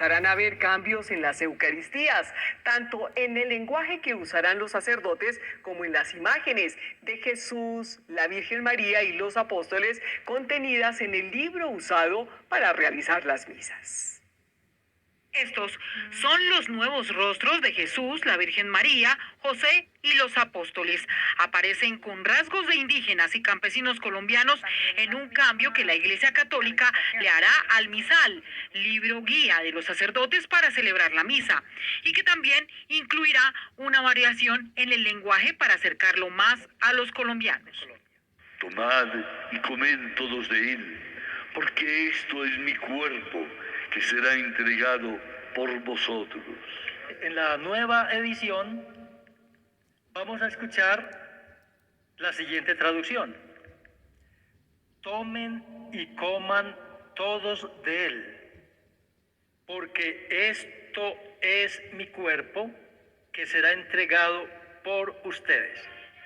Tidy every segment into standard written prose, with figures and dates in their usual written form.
Empezarán a haber cambios en las Eucaristías, tanto en el lenguaje que usarán los sacerdotes como en las imágenes de Jesús, la Virgen María y los apóstoles contenidas en el libro usado para realizar las misas. Estos son los nuevos rostros de Jesús, la Virgen María, José y los apóstoles. Aparecen con rasgos de indígenas y campesinos colombianos en un cambio que la Iglesia Católica le hará al misal, libro guía de los sacerdotes para celebrar la misa, y que también incluirá una variación en el lenguaje para acercarlo más a los colombianos. Tomad y comed todos de él, porque esto es mi cuerpo, que será entregado por vosotros. En la nueva edición vamos a escuchar la siguiente traducción. Tomen y coman todos de él, porque esto es mi cuerpo, que será entregado por ustedes.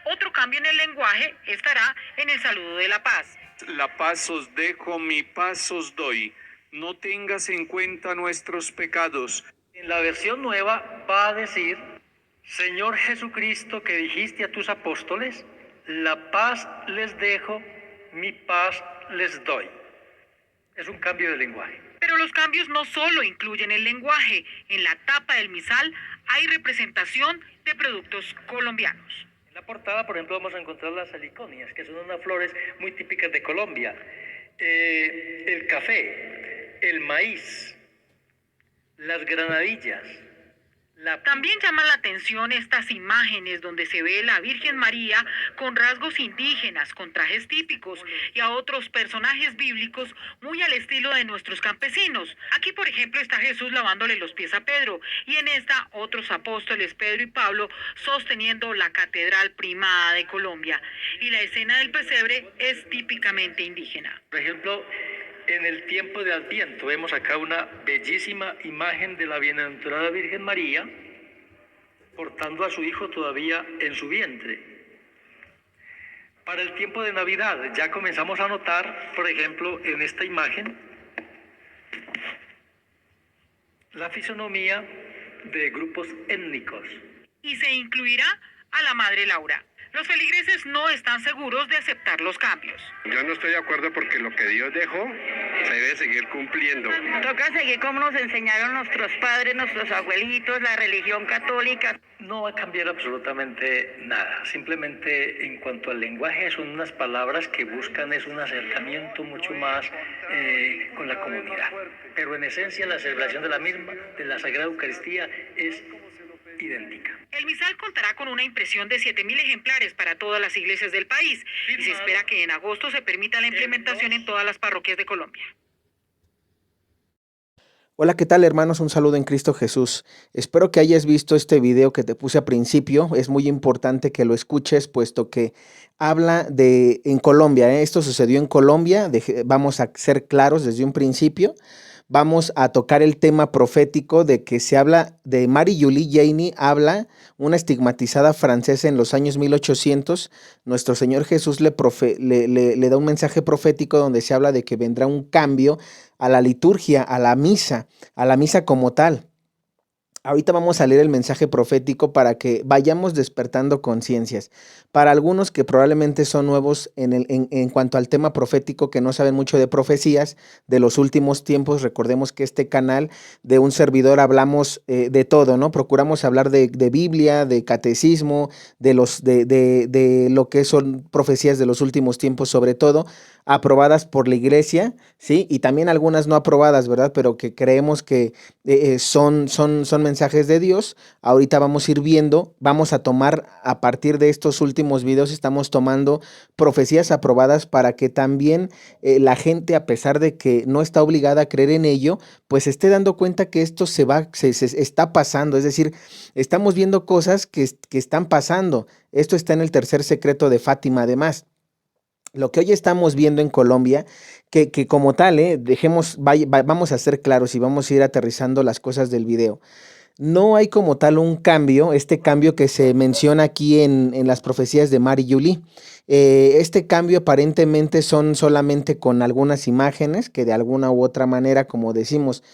Otro cambio en el lenguaje estará en el saludo de la paz. La paz os dejo, mi paz os doy. No tengas en cuenta nuestros pecados. En la versión nueva va a decir: Señor Jesucristo, que dijiste a tus apóstoles, la paz les dejo, mi paz les doy. Es un cambio de lenguaje. Pero los cambios no solo incluyen el lenguaje. En la tapa del misal hay representación de productos colombianos. En la portada, por ejemplo, vamos a encontrar las saliconias, que son unas flores muy típicas de Colombia. El café, el maíz, las granadillas. También llaman la atención estas imágenes donde se ve a la Virgen María con rasgos indígenas, con trajes típicos, y a otros personajes bíblicos muy al estilo de nuestros campesinos. Aquí, por ejemplo, está Jesús lavándole los pies a Pedro, y en esta otros apóstoles, Pedro y Pablo, sosteniendo la catedral primada de Colombia. Y la escena del pesebre es típicamente indígena. Por ejemplo, en el tiempo de Adviento vemos acá una bellísima imagen de la bienaventurada Virgen María portando a su hijo todavía en su vientre. Para el tiempo de Navidad ya comenzamos a notar, por ejemplo, en esta imagen, la fisonomía de grupos étnicos. Y se incluirá a la Madre Laura. Los feligreses no están seguros de aceptar los cambios. Yo no estoy de acuerdo porque lo que Dios dejó se debe seguir cumpliendo. Toca seguir como nos enseñaron nuestros padres, nuestros abuelitos, la religión católica. No va a cambiar absolutamente nada. Simplemente en cuanto al lenguaje son unas palabras que buscan es un acercamiento mucho más con la comunidad. Pero en esencia la celebración de la misma, de la Sagrada Eucaristía, es idéntica. El misal contará con una impresión de 7.000 ejemplares para todas las iglesias del país y se espera que en agosto se permita la implementación en todas las parroquias de Colombia. Hola, ¿qué tal, hermanos? Un saludo en Cristo Jesús. Espero que hayas visto este video que te puse a principio. Es muy importante que lo escuches, puesto que habla de en Colombia. Esto sucedió en Colombia. Vamos a ser claros desde un principio. Vamos a tocar el tema profético de que se habla de Marie-Julie Jaime, habla una estigmatizada francesa en los años 1800. Nuestro Señor Jesús le da un mensaje profético donde se habla de que vendrá un cambio a la liturgia, a la misa como tal. Ahorita vamos a leer el mensaje profético para que vayamos despertando conciencias. Para algunos que probablemente son nuevos en cuanto al tema profético, que no saben mucho de profecías de los últimos tiempos, recordemos que este canal de un servidor hablamos de todo, ¿no? Procuramos hablar de Biblia, de catecismo, de lo que son profecías de los últimos tiempos, sobre todo aprobadas por la iglesia, ¿sí? Y también algunas no aprobadas, ¿verdad? Pero que creemos que son mensajes de Dios. Ahorita vamos a ir viendo, vamos a tomar a partir de estos últimos videos, estamos tomando profecías aprobadas para que también la gente, a pesar de que no está obligada a creer en ello, pues esté dando cuenta que esto se está pasando. Es decir, estamos viendo cosas que están pasando. Esto está en el tercer secreto de Fátima, además. Lo que hoy estamos viendo en Colombia, que como tal, vamos a ser claros y vamos a ir aterrizando las cosas del video. No hay como tal un cambio, este cambio que se menciona aquí en las profecías de Marie-Julie. Este cambio aparentemente son solamente con algunas imágenes que de alguna u otra manera, como decimos,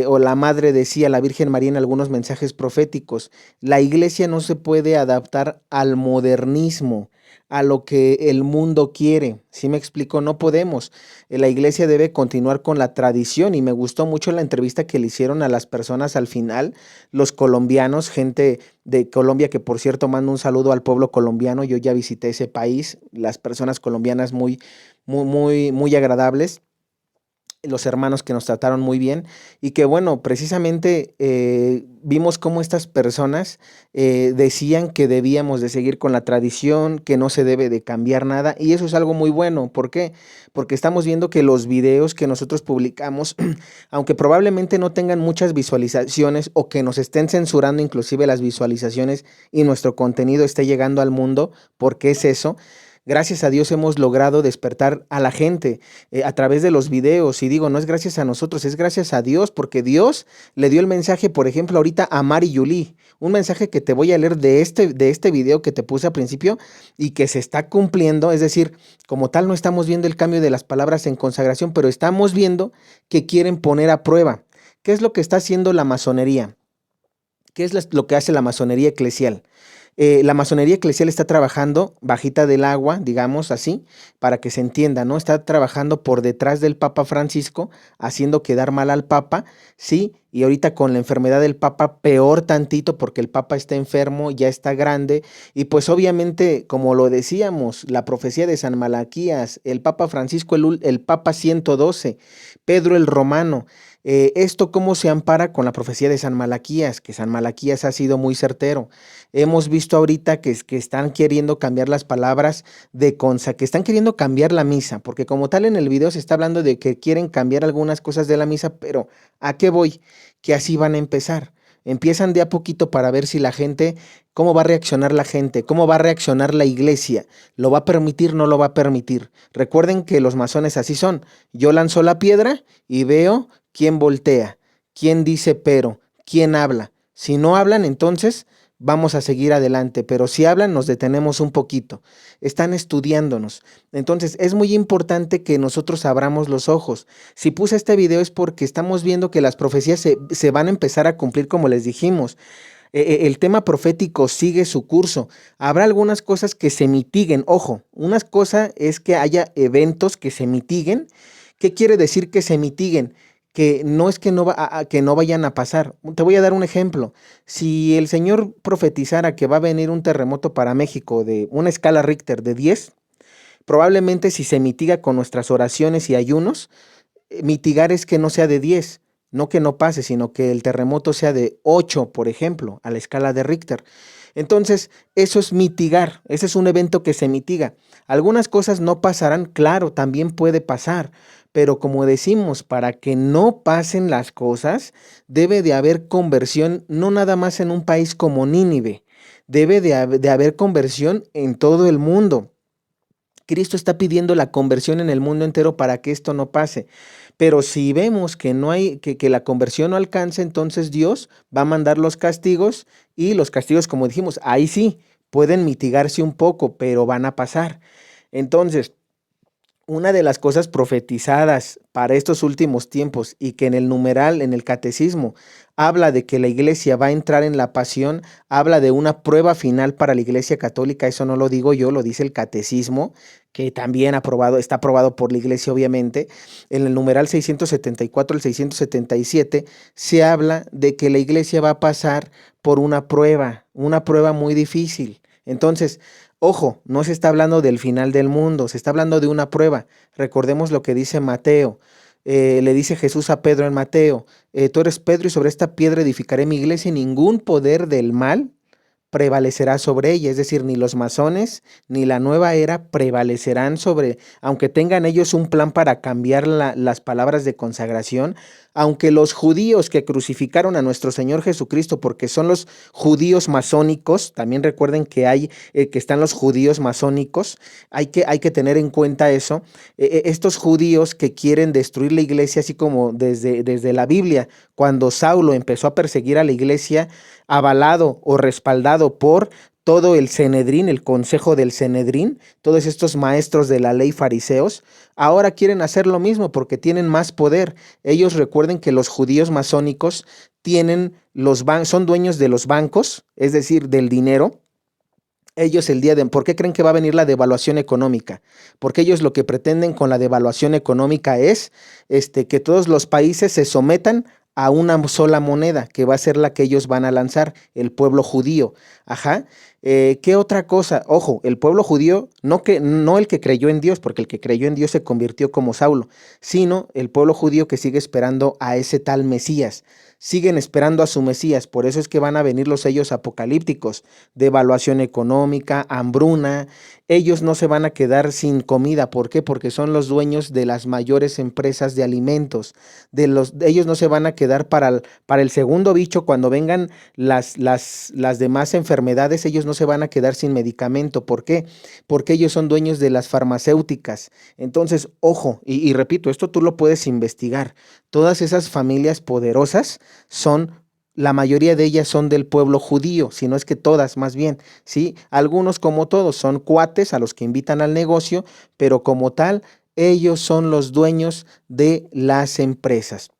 o la madre decía, la Virgen María en algunos mensajes proféticos, la iglesia no se puede adaptar al modernismo, a lo que el mundo quiere. ¿Sí me explico? No podemos. La iglesia debe continuar con la tradición y me gustó mucho la entrevista que le hicieron a las personas al final, los colombianos, gente de Colombia, que por cierto mando un saludo al pueblo colombiano, yo ya visité ese país, las personas colombianas muy agradables, los hermanos que nos trataron muy bien y que bueno, precisamente vimos cómo estas personas decían que debíamos de seguir con la tradición, que no se debe de cambiar nada y eso es algo muy bueno. ¿Por qué? Porque estamos viendo que los videos que nosotros publicamos, aunque probablemente no tengan muchas visualizaciones o que nos estén censurando inclusive las visualizaciones y nuestro contenido esté llegando al mundo, porque es eso. Gracias a Dios hemos logrado despertar a la gente a través de los videos y digo, no es gracias a nosotros, es gracias a Dios porque Dios le dio el mensaje, por ejemplo, ahorita a Mari Yuli, un mensaje que te voy a leer de este video que te puse al principio y que se está cumpliendo, es decir, como tal no estamos viendo el cambio de las palabras en consagración, pero estamos viendo que quieren poner a prueba. ¿Qué es lo que está haciendo la masonería? ¿Qué es lo que hace la masonería eclesial? La masonería eclesial está trabajando bajita del agua, digamos así, para que se entienda, ¿no? Está trabajando por detrás del Papa Francisco, haciendo quedar mal al Papa, sí, y ahorita con la enfermedad del Papa peor tantito porque el Papa está enfermo, ya está grande, y pues obviamente, como lo decíamos, la profecía de San Malaquías, el Papa Francisco, el Papa 112, Pedro el Romano. ¿Esto cómo se ampara con la profecía de San Malaquías? Que San Malaquías ha sido muy certero. Hemos visto ahorita que están queriendo cambiar las palabras que están queriendo cambiar la misa, porque como tal en el video se está hablando de que quieren cambiar algunas cosas de la misa, pero ¿a qué voy? Que así van a empezar. Empiezan de a poquito para ver si la gente, cómo va a reaccionar la gente, cómo va a reaccionar la iglesia, lo va a permitir, no lo va a permitir. Recuerden que los masones así son. Yo lanzo la piedra y veo quién voltea, quién dice pero, quién habla. Si no hablan, entonces vamos a seguir adelante, pero si hablan, nos detenemos un poquito. Están estudiándonos. Entonces, es muy importante que nosotros abramos los ojos. Si puse este video es porque estamos viendo que las profecías se van a empezar a cumplir como les dijimos. El tema profético sigue su curso. Habrá algunas cosas que se mitiguen. Ojo, una cosa es que haya eventos que se mitiguen. ¿Qué quiere decir que se mitiguen? Que no es que no vayan a pasar. Te voy a dar un ejemplo. Si el Señor profetizara que va a venir un terremoto para México de una escala Richter de 10, probablemente si se mitiga con nuestras oraciones y ayunos, mitigar es que no sea de 10, no que no pase, sino que el terremoto sea de 8, por ejemplo, a la escala de Richter. Entonces, eso es mitigar, ese es un evento que se mitiga. Algunas cosas no pasarán, claro, también puede pasar, pero como decimos, para que no pasen las cosas, debe de haber conversión, no nada más en un país como Nínive, debe de haber conversión en todo el mundo. Cristo está pidiendo la conversión en el mundo entero para que esto no pase. Pero si vemos que no hay, que la conversión no alcanza, entonces Dios va a mandar los castigos y los castigos, como dijimos, ahí sí, pueden mitigarse un poco, pero van a pasar. Entonces, una de las cosas profetizadas para estos últimos tiempos y que en el numeral, en el catecismo, habla de que la iglesia va a entrar en la pasión, habla de una prueba final para la iglesia católica, eso no lo digo yo, lo dice el catecismo, que también está aprobado por la iglesia obviamente. En el numeral 674 al 677 se habla de que la iglesia va a pasar por una prueba muy difícil. Entonces, ojo, no se está hablando del final del mundo, se está hablando de una prueba. Recordemos lo que dice Mateo. Le dice Jesús a Pedro en Mateo, tú eres Pedro y sobre esta piedra edificaré mi iglesia y ningún poder del mal prevalecerá sobre ella, es decir, ni los masones ni la nueva era prevalecerán sobre, aunque tengan ellos un plan para cambiar las palabras de consagración, aunque los judíos que crucificaron a nuestro Señor Jesucristo, porque son los judíos masónicos, también recuerden que que están los judíos masónicos, hay que tener en cuenta eso, estos judíos que quieren destruir la iglesia, así como desde la Biblia, cuando Saulo empezó a perseguir a la iglesia, avalado o respaldado por todo el Sanedrín, el consejo del Sanedrín, todos estos maestros de la ley fariseos, ahora quieren hacer lo mismo porque tienen más poder. Ellos recuerden que los judíos masónicos son dueños de los bancos, es decir, del dinero. Ellos ¿por qué creen que va a venir la devaluación económica? Porque ellos lo que pretenden con la devaluación económica es que todos los países se sometan a una sola moneda, que va a ser la que ellos van a lanzar, el pueblo judío. Ajá. ¿Qué otra cosa? Ojo, el pueblo judío, no el que creyó en Dios, porque el que creyó en Dios se convirtió como Saulo, sino el pueblo judío que sigue esperando a ese tal Mesías. Siguen esperando a su Mesías, por eso es que van a venir los sellos apocalípticos, devaluación económica, hambruna. Ellos no se van a quedar sin comida. ¿Por qué? Porque son los dueños de las mayores empresas de alimentos. Ellos no se van a quedar para el segundo bicho, cuando vengan las demás enfermedades, ellos no se van a quedar sin medicamento. ¿Por qué? Porque ellos son dueños de las farmacéuticas. Entonces, ojo, y repito, esto tú lo puedes investigar. Todas esas familias poderosas la mayoría de ellas son del pueblo judío, si no es que todas más bien, ¿sí? Algunos, como todos, son cuates a los que invitan al negocio, pero como tal, ellos son los dueños de las empresas.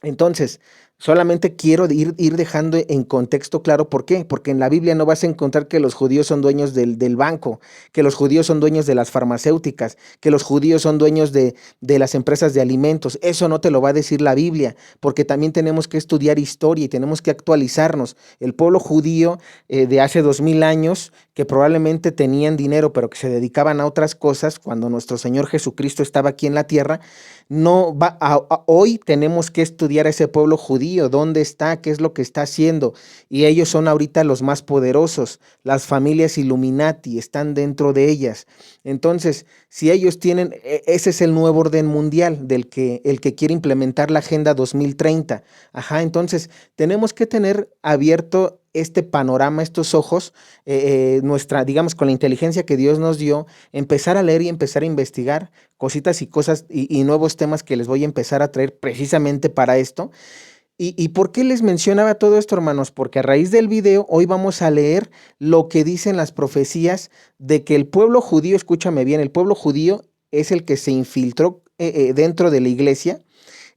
Entonces, solamente quiero ir dejando en contexto claro por qué. Porque en la Biblia no vas a encontrar que los judíos son dueños del banco, que los judíos son dueños de las farmacéuticas, que los judíos son dueños de las empresas de alimentos. Eso no te lo va a decir la Biblia, porque también tenemos que estudiar historia y tenemos que actualizarnos. El pueblo judío de hace 2000 años, que probablemente tenían dinero, pero que se dedicaban a otras cosas, cuando nuestro Señor Jesucristo estaba aquí en la tierra, hoy tenemos que estudiar a ese pueblo judío, dónde está, qué es lo que está haciendo, y ellos son ahorita los más poderosos. Las familias Illuminati están dentro de ellas. Entonces, si ellos tienen, ese es el nuevo orden mundial el que quiere implementar la Agenda 2030. Ajá, entonces tenemos que tener abierto este panorama, estos ojos, digamos, con la inteligencia que Dios nos dio, empezar a leer y empezar a investigar cositas y cosas y nuevos temas que les voy a empezar a traer precisamente para esto. ¿Y por qué les mencionaba todo esto, hermanos? Porque a raíz del video, hoy vamos a leer lo que dicen las profecías de que el pueblo judío, escúchame bien, el pueblo judío es el que se infiltró dentro de la iglesia,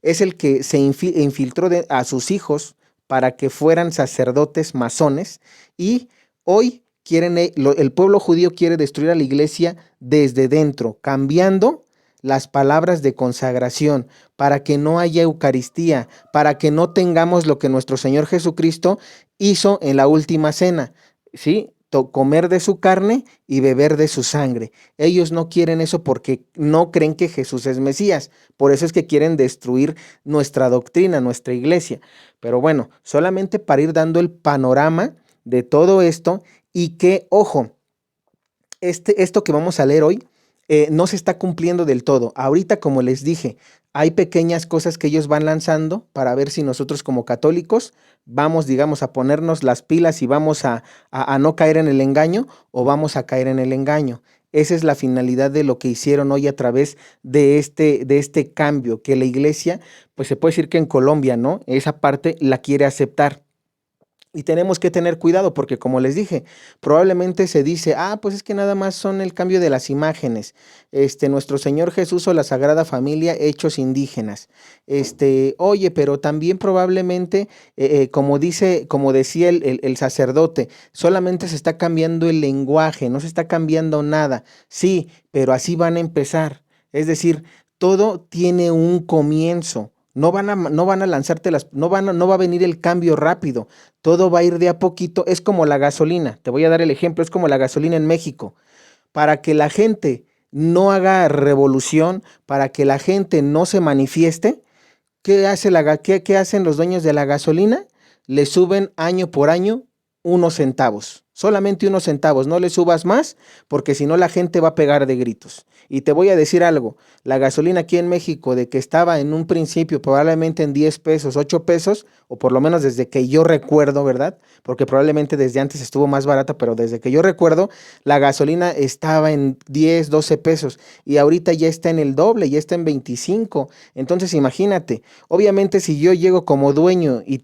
es el que se infiltró a sus hijos para que fueran sacerdotes masones, y hoy el pueblo judío quiere destruir a la iglesia desde dentro, cambiando las palabras de consagración, para que no haya Eucaristía, para que no tengamos lo que nuestro Señor Jesucristo hizo en la última cena, ¿sí? Comer de su carne y beber de su sangre. Ellos no quieren eso porque no creen que Jesús es Mesías. Por eso es que quieren destruir nuestra doctrina, nuestra iglesia. Pero bueno, solamente para ir dando el panorama de todo esto, y que, ojo, esto que vamos a leer hoy, no se está cumpliendo del todo. Ahorita, como les dije, hay pequeñas cosas que ellos van lanzando para ver si nosotros como católicos vamos, digamos, a ponernos las pilas y vamos a no caer en el engaño, o vamos a caer en el engaño. Esa es la finalidad de lo que hicieron hoy a través de este cambio, que la iglesia, pues se puede decir que en Colombia, ¿no? Esa parte la quiere aceptar. Y tenemos que tener cuidado porque, como les dije, probablemente se dice, pues es que nada más son el cambio de las imágenes. Nuestro Señor Jesús o la Sagrada Familia, hechos indígenas. Oye, pero también probablemente, como decía el sacerdote, solamente se está cambiando el lenguaje, no se está cambiando nada. Sí, pero así van a empezar. Es decir, todo tiene un comienzo. No van a lanzarte no va a venir el cambio rápido. Todo va a ir de a poquito. Es como la gasolina. Te voy a dar el ejemplo. Es como la gasolina en México. Para que la gente no haga revolución, para que la gente no se manifieste, ¿qué hacen los dueños de la gasolina? Le suben año por año unos centavos. Solamente unos centavos. No le subas más, porque si no la gente va a pegar de gritos. Y te voy a decir algo, la gasolina aquí en México, de que estaba en un principio probablemente en 10 pesos, 8 pesos, o por lo menos desde que yo recuerdo, ¿verdad? Porque probablemente desde antes estuvo más barata, pero desde que yo recuerdo, la gasolina estaba en 10, 12 pesos, y ahorita ya está en el doble, ya está en 25. Entonces imagínate, obviamente si yo llego como dueño y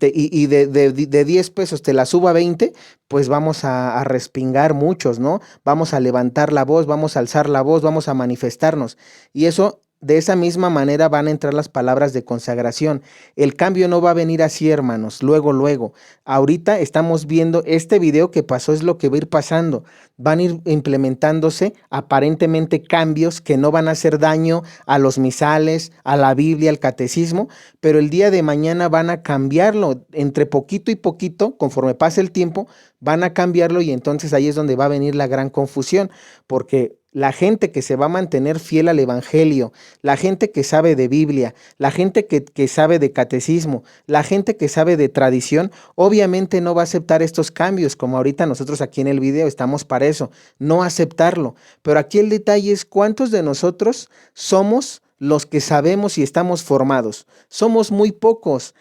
de 10 pesos te la subo a 20, pues vamos a a respingar muchos, ¿no? Vamos a levantar la voz, vamos a alzar la voz, vamos a manifestarnos. Y eso, de esa misma manera van a entrar las palabras de consagración. El cambio no va a venir así, hermanos, luego, luego. Ahorita estamos viendo este video que pasó, es lo que va a ir pasando. Van a ir implementándose aparentemente cambios que no van a hacer daño a los misales, a la Biblia, al catecismo, pero el día de mañana van a cambiarlo. Entre poquito y poquito, conforme pase el tiempo, van a cambiarlo y entonces ahí es donde va a venir la gran confusión, porque la gente que se va a mantener fiel al evangelio, la gente que sabe de Biblia, la gente que sabe de catecismo, la gente que sabe de tradición, obviamente no va a aceptar estos cambios, como ahorita nosotros aquí en el video estamos para eso, no aceptarlo. Pero aquí el detalle es cuántos de nosotros somos los que sabemos y estamos formados. Somos muy pocos.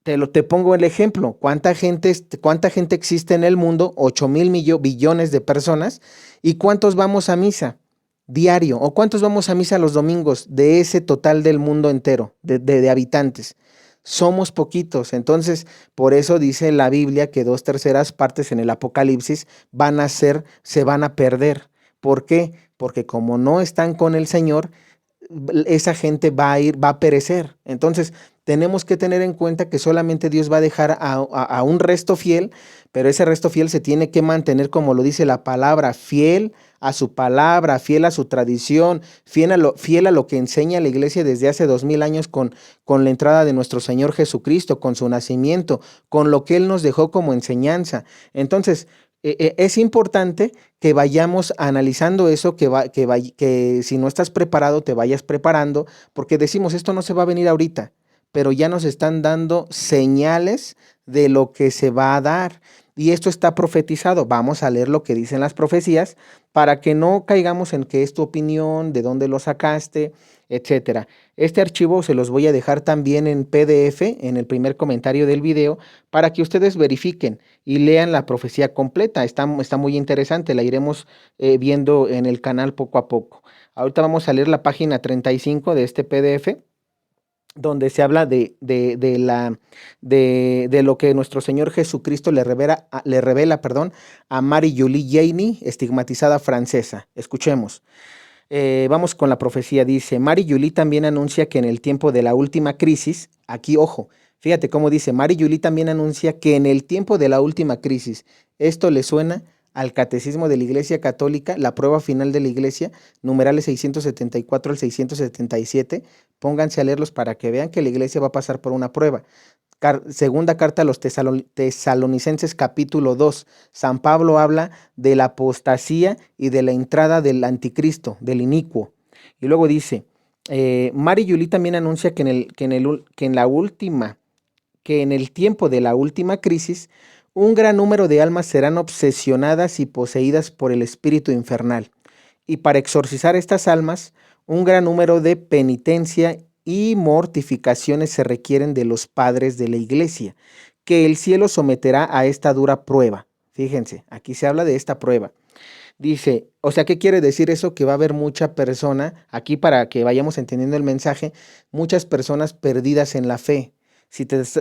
Te pongo el ejemplo. ¿Cuánta gente existe en el mundo? 8,000 billones de personas. ¿Y cuántos vamos a misa diario? ¿O cuántos vamos a misa los domingos de ese total del mundo entero, de habitantes? Somos poquitos. Entonces, por eso dice la Biblia que 2/3 partes en el Apocalipsis se van a perder. ¿Por qué? Porque como no están con el Señor, esa gente va a perecer. Entonces, tenemos que tener en cuenta que solamente Dios va a dejar a un resto fiel, pero ese resto fiel se tiene que mantener, como lo dice la palabra, fiel a su palabra, fiel a su tradición, fiel a lo que enseña la iglesia desde hace 2000 años con la entrada de nuestro Señor Jesucristo, con su nacimiento, con lo que Él nos dejó como enseñanza. Entonces, es importante que vayamos analizando eso, que si no estás preparado, te vayas preparando, porque decimos, esto no se va a venir ahorita, pero ya nos están dando señales de lo que se va a dar. Y esto está profetizado. Vamos a leer lo que dicen las profecías para que no caigamos en que es tu opinión, de dónde lo sacaste, etcétera. Este archivo se los voy a dejar también en PDF, en el primer comentario del video, para que ustedes verifiquen y lean la profecía completa. Está muy interesante, la iremos viendo en el canal poco a poco. Ahorita vamos a leer la página 35 de este PDF, donde se habla de lo que nuestro Señor Jesucristo le revela a Marie-Julie Jaime, estigmatizada francesa. Escuchemos. Vamos con la profecía. Dice, Marie-Julie también anuncia que en el tiempo de la última crisis, aquí ojo, fíjate cómo dice, Marie-Julie también anuncia que en el tiempo de la última crisis, esto le suena al Catecismo de la Iglesia Católica, la prueba final de la Iglesia, numerales 674 al 677, pónganse a leerlos para que vean que la Iglesia va a pasar por una prueba. Segunda carta a los Tesalonicenses capítulo 2, San Pablo habla de la apostasía y de la entrada del anticristo, del inicuo. Y luego dice, Marie-Julie también anuncia que en el tiempo de la última crisis, un gran número de almas serán obsesionadas y poseídas por el espíritu infernal. Y para exorcizar estas almas, un gran número de penitencia y mortificaciones se requieren de los padres de la iglesia, que el cielo someterá a esta dura prueba. Fíjense, aquí se habla de esta prueba. Dice, o sea, ¿qué quiere decir eso? Que va a haber mucha persona, aquí para que vayamos entendiendo el mensaje, muchas personas perdidas en la fe.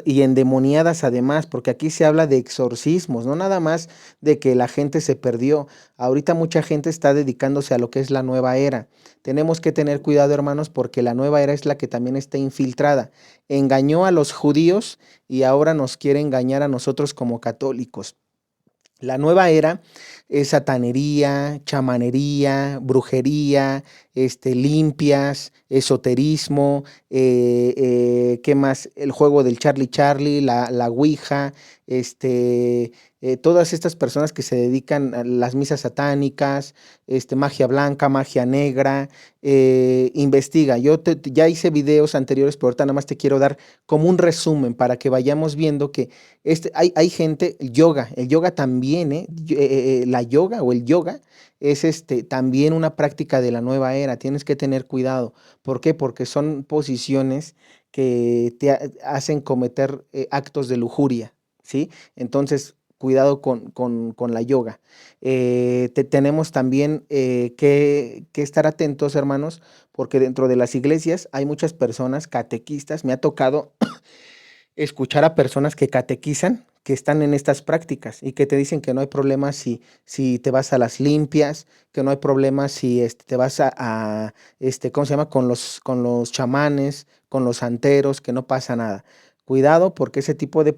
Y endemoniadas además, porque aquí se habla de exorcismos, no nada más de que la gente se perdió. Ahorita mucha gente está dedicándose a lo que es la nueva era. Tenemos que tener cuidado, hermanos, porque la nueva era es la que también está infiltrada. Engañó a los judíos y ahora nos quiere engañar a nosotros como católicos. La nueva era es satanería, chamanería, brujería, limpias, esoterismo, ¿qué más? El juego del Charlie, la Ouija, todas estas personas que se dedican a las misas satánicas, magia blanca, magia negra, investiga. Ya hice videos anteriores, pero ahorita nada más te quiero dar como un resumen para que vayamos viendo que hay gente, el yoga también, la yoga o el yoga es también una práctica de la nueva era. Tienes que tener cuidado. ¿Por qué? Porque son posiciones que te hacen cometer actos de lujuria, ¿sí? Entonces, cuidado con la yoga. Tenemos también que estar atentos, hermanos, porque dentro de las iglesias hay muchas personas catequistas. Me ha tocado escuchar a personas que catequizan que están en estas prácticas y que te dicen que no hay problema si te vas a las limpias, que no hay problema si te vas ¿cómo se llama? Con los chamanes, con los santeros, que no pasa nada. Cuidado, porque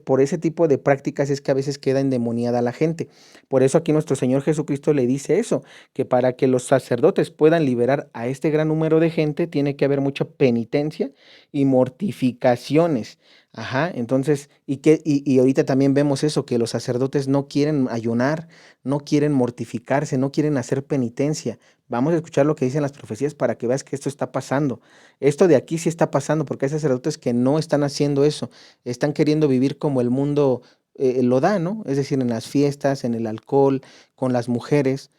por ese tipo de prácticas es que a veces queda endemoniada la gente. Por eso aquí nuestro Señor Jesucristo le dice eso, que para que los sacerdotes puedan liberar a este gran número de gente, tiene que haber mucha penitencia y mortificaciones. Ajá, entonces, y ahorita también vemos eso, que los sacerdotes no quieren ayunar, no quieren mortificarse, no quieren hacer penitencia. Vamos a escuchar lo que dicen las profecías para que veas que esto está pasando. Esto de aquí sí está pasando, porque hay sacerdotes que no están haciendo eso, están queriendo vivir como el mundo lo da, ¿no? Es decir, en las fiestas, en el alcohol, con las mujeres.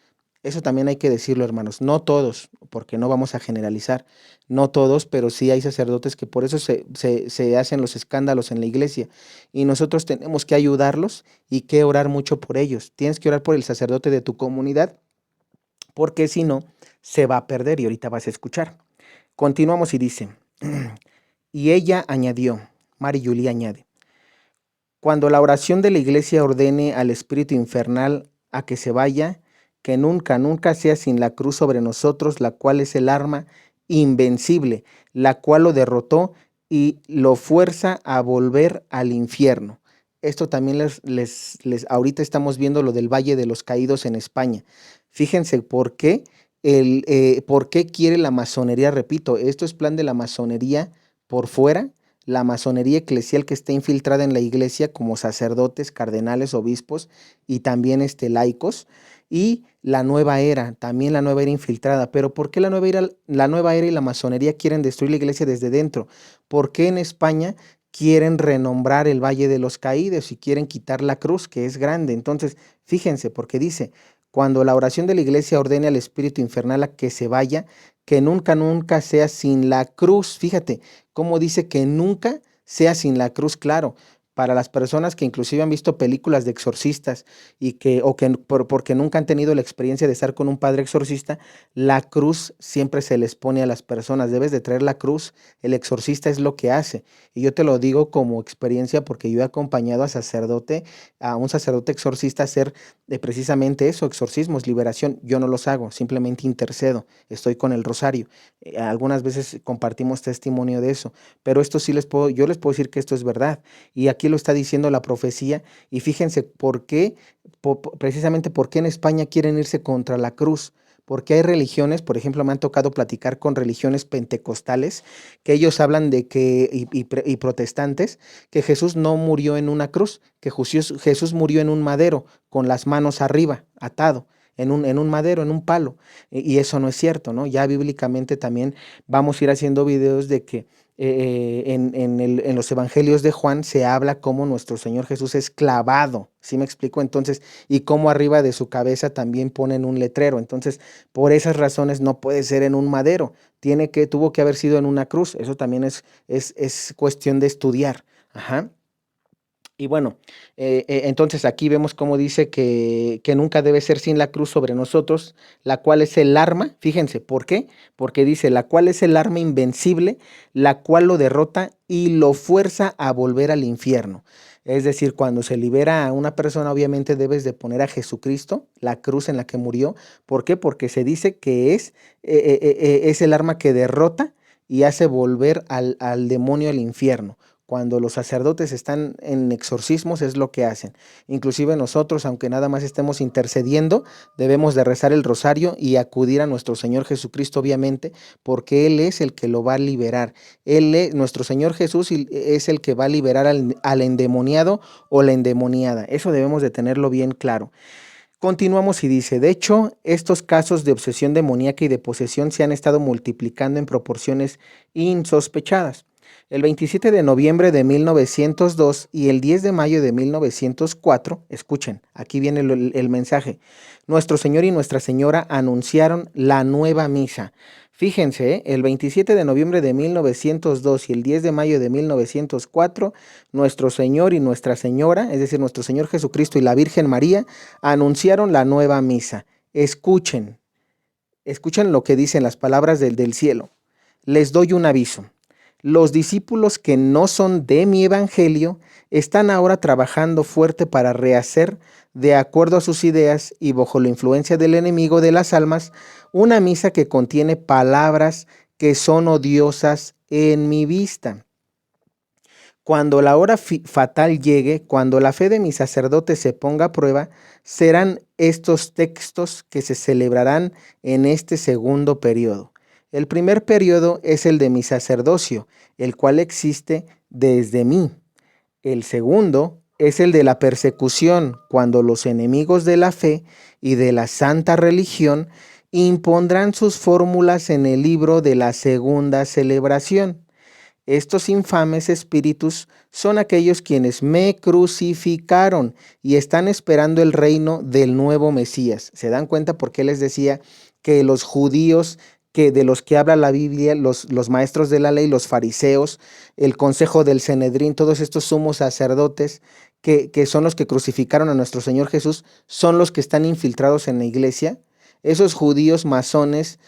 Eso también hay que decirlo, hermanos. No todos, porque no vamos a generalizar, no todos, pero sí hay sacerdotes que por eso se hacen los escándalos en la iglesia. Y nosotros tenemos que ayudarlos y que orar mucho por ellos. Tienes que orar por el sacerdote de tu comunidad, porque si no, se va a perder y ahorita vas a escuchar. Continuamos y dice, y ella añadió, Mari Julie añade, cuando la oración de la iglesia ordene al espíritu infernal a que se vaya, que nunca, nunca sea sin la cruz sobre nosotros, la cual es el arma invencible, la cual lo derrotó y lo fuerza a volver al infierno. Esto también ahorita estamos viendo lo del Valle de los Caídos en España. Fíjense por qué quiere la masonería, repito, esto es plan de la masonería por fuera, la masonería eclesial que está infiltrada en la iglesia como sacerdotes, cardenales, obispos y también laicos, y la nueva era, también la nueva era infiltrada. Pero ¿por qué la nueva era y la masonería quieren destruir la iglesia desde dentro? ¿Por qué en España quieren renombrar el Valle de los Caídos y quieren quitar la cruz, que es grande? Entonces, fíjense, porque dice, cuando la oración de la iglesia ordene al espíritu infernal a que se vaya, que nunca, nunca sea sin la cruz. Fíjate cómo dice que nunca sea sin la cruz, claro. Para las personas que inclusive han visto películas de exorcistas porque nunca han tenido la experiencia de estar con un padre exorcista, la cruz siempre se les pone a las personas. Debes de traer la cruz, el exorcista es lo que hace. Y yo te lo digo como experiencia porque yo he acompañado a un sacerdote exorcista a hacer precisamente eso, exorcismos, liberación. Yo no los hago, simplemente intercedo, estoy con el rosario. Algunas veces compartimos testimonio de eso, pero esto sí yo les puedo decir que esto es verdad. Y aquí lo está diciendo la profecía, y fíjense por qué, precisamente por qué en España quieren irse contra la cruz, porque hay religiones, por ejemplo, me han tocado platicar con religiones pentecostales, que ellos hablan de y protestantes, que Jesús no murió en una cruz, que Jesús murió en un madero, con las manos arriba, atado, en un madero, en un palo, y eso no es cierto, ¿no? Ya bíblicamente también vamos a ir haciendo videos de que en los evangelios de Juan se habla cómo nuestro Señor Jesús es clavado, ¿sí me explico? Entonces, y cómo arriba de su cabeza también ponen un letrero. Entonces, por esas razones no puede ser en un madero, tuvo que haber sido en una cruz. Eso también es cuestión de estudiar. Ajá. Y bueno, entonces aquí vemos cómo dice que nunca debe ser sin la cruz sobre nosotros, la cual es el arma. Fíjense, ¿por qué? Porque dice, la cual es el arma invencible, la cual lo derrota y lo fuerza a volver al infierno. Es decir, cuando se libera a una persona, obviamente debes de poner a Jesucristo, la cruz en la que murió. ¿Por qué? Porque se dice que es el arma que derrota y hace volver al demonio al infierno. Cuando los sacerdotes están en exorcismos es lo que hacen. Inclusive nosotros, aunque nada más estemos intercediendo, debemos de rezar el rosario y acudir a nuestro Señor Jesucristo, obviamente, porque Él es el que lo va a liberar. Nuestro Señor Jesús es el que va a liberar al endemoniado o la endemoniada. Eso debemos de tenerlo bien claro. Continuamos y dice, de hecho, estos casos de obsesión demoníaca y de posesión se han estado multiplicando en proporciones insospechadas. El 27 de noviembre de 1902 y el 10 de mayo de 1904, escuchen, aquí viene el mensaje, nuestro Señor y Nuestra Señora anunciaron la nueva misa. Fíjense, el 27 de noviembre de 1902 y el 10 de mayo de 1904, nuestro Señor y Nuestra Señora, es decir, nuestro Señor Jesucristo y la Virgen María, anunciaron la nueva misa. Escuchen lo que dicen las palabras del cielo. Les doy un aviso. Los discípulos que no son de mi evangelio están ahora trabajando fuerte para rehacer, de acuerdo a sus ideas y bajo la influencia del enemigo de las almas, una misa que contiene palabras que son odiosas en mi vista. Cuando la hora fatal llegue, cuando la fe de mis sacerdotes se ponga a prueba, serán estos textos que se celebrarán en este segundo periodo. El primer periodo es el de mi sacerdocio, el cual existe desde mí. El segundo es el de la persecución, cuando los enemigos de la fe y de la santa religión impondrán sus fórmulas en el libro de la segunda celebración. Estos infames espíritus son aquellos quienes me crucificaron y están esperando el reino del nuevo Mesías. ¿Se dan cuenta por qué les decía que los judíos, que de los que habla la Biblia, los maestros de la ley, los fariseos, el consejo del Sanedrín, todos estos sumos sacerdotes que son los que crucificaron a nuestro Señor Jesús, son los que están infiltrados en la iglesia? Esos judíos masones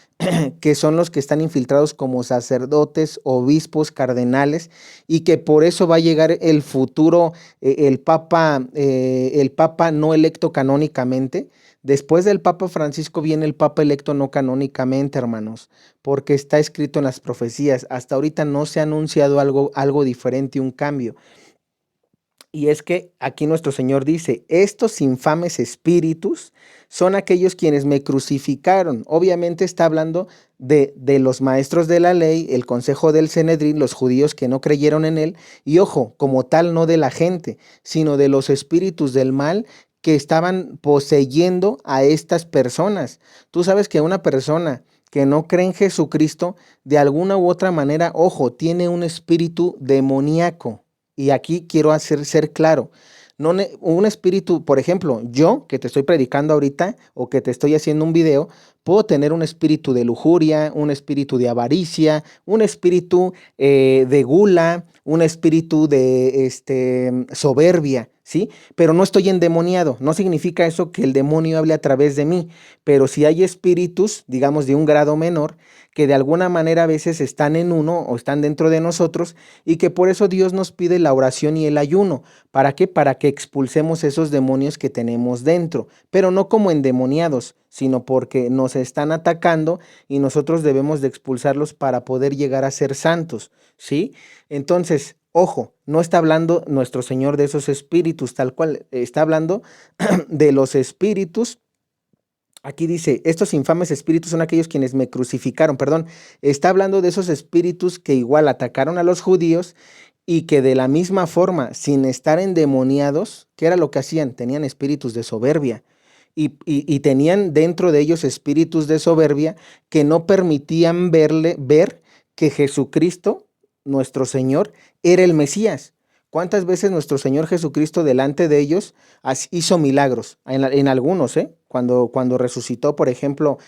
que son los que están infiltrados como sacerdotes, obispos, cardenales, y que por eso va a llegar el futuro, el papa no electo canónicamente. Después del Papa Francisco viene el Papa electo no canónicamente, hermanos, porque está escrito en las profecías. Hasta ahorita no se ha anunciado algo diferente, un cambio. Y es que aquí nuestro Señor dice, estos infames espíritus son aquellos quienes me crucificaron. Obviamente está hablando de los maestros de la ley, el consejo del Sanedrín, los judíos que no creyeron en él. Y ojo, como tal, no de la gente, sino de los espíritus del mal que estaban poseyendo a estas personas. Tú sabes que una persona que no cree en Jesucristo, de alguna u otra manera, ojo, tiene un espíritu demoníaco. Y aquí quiero ser claro, no, un espíritu, por ejemplo, yo que te estoy predicando ahorita o que te estoy haciendo un video, puedo tener un espíritu de lujuria, un espíritu de avaricia, un espíritu de gula, un espíritu de soberbia, ¿sí? Pero no estoy endemoniado, no significa eso que el demonio hable a través de mí, pero si hay espíritus, digamos, de un grado menor, que de alguna manera a veces están en uno o están dentro de nosotros y que por eso Dios nos pide la oración y el ayuno. ¿Para qué? Para que expulsemos esos demonios que tenemos dentro, pero no como endemoniados, sino porque nos están atacando y nosotros debemos de expulsarlos para poder llegar a ser santos, ¿sí? Entonces, ojo, no está hablando nuestro Señor de esos espíritus tal cual, está hablando de los espíritus. Aquí dice, estos infames espíritus son aquellos quienes me crucificaron, perdón, está hablando de esos espíritus que igual atacaron a los judíos y que de la misma forma, sin estar endemoniados, ¿qué era lo que hacían? Tenían espíritus de soberbia y tenían dentro de ellos espíritus de soberbia que no permitían ver que Jesucristo, nuestro Señor, era el Mesías. ¿Cuántas veces nuestro Señor Jesucristo delante de ellos hizo milagros? En algunos, cuando resucitó, por ejemplo,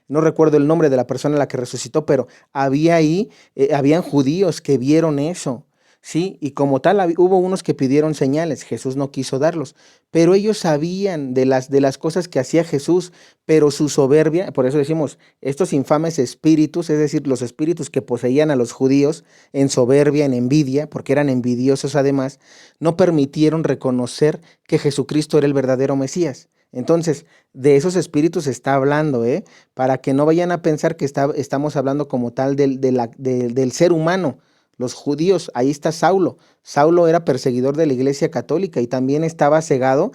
no recuerdo el nombre de la persona a la que resucitó, pero habían judíos que vieron eso, ¿sí? Y como tal, hubo unos que pidieron señales, Jesús no quiso darlos, pero ellos sabían de las cosas que hacía Jesús, pero su soberbia, por eso decimos, estos infames espíritus, es decir, los espíritus que poseían a los judíos en soberbia, en envidia, porque eran envidiosos además, no permitieron reconocer que Jesucristo era el verdadero Mesías. Entonces, de esos espíritus se está hablando, para que no vayan a pensar que estamos hablando como tal del ser humano. Los judíos, ahí está Saulo. Saulo era perseguidor de la Iglesia Católica y también estaba cegado,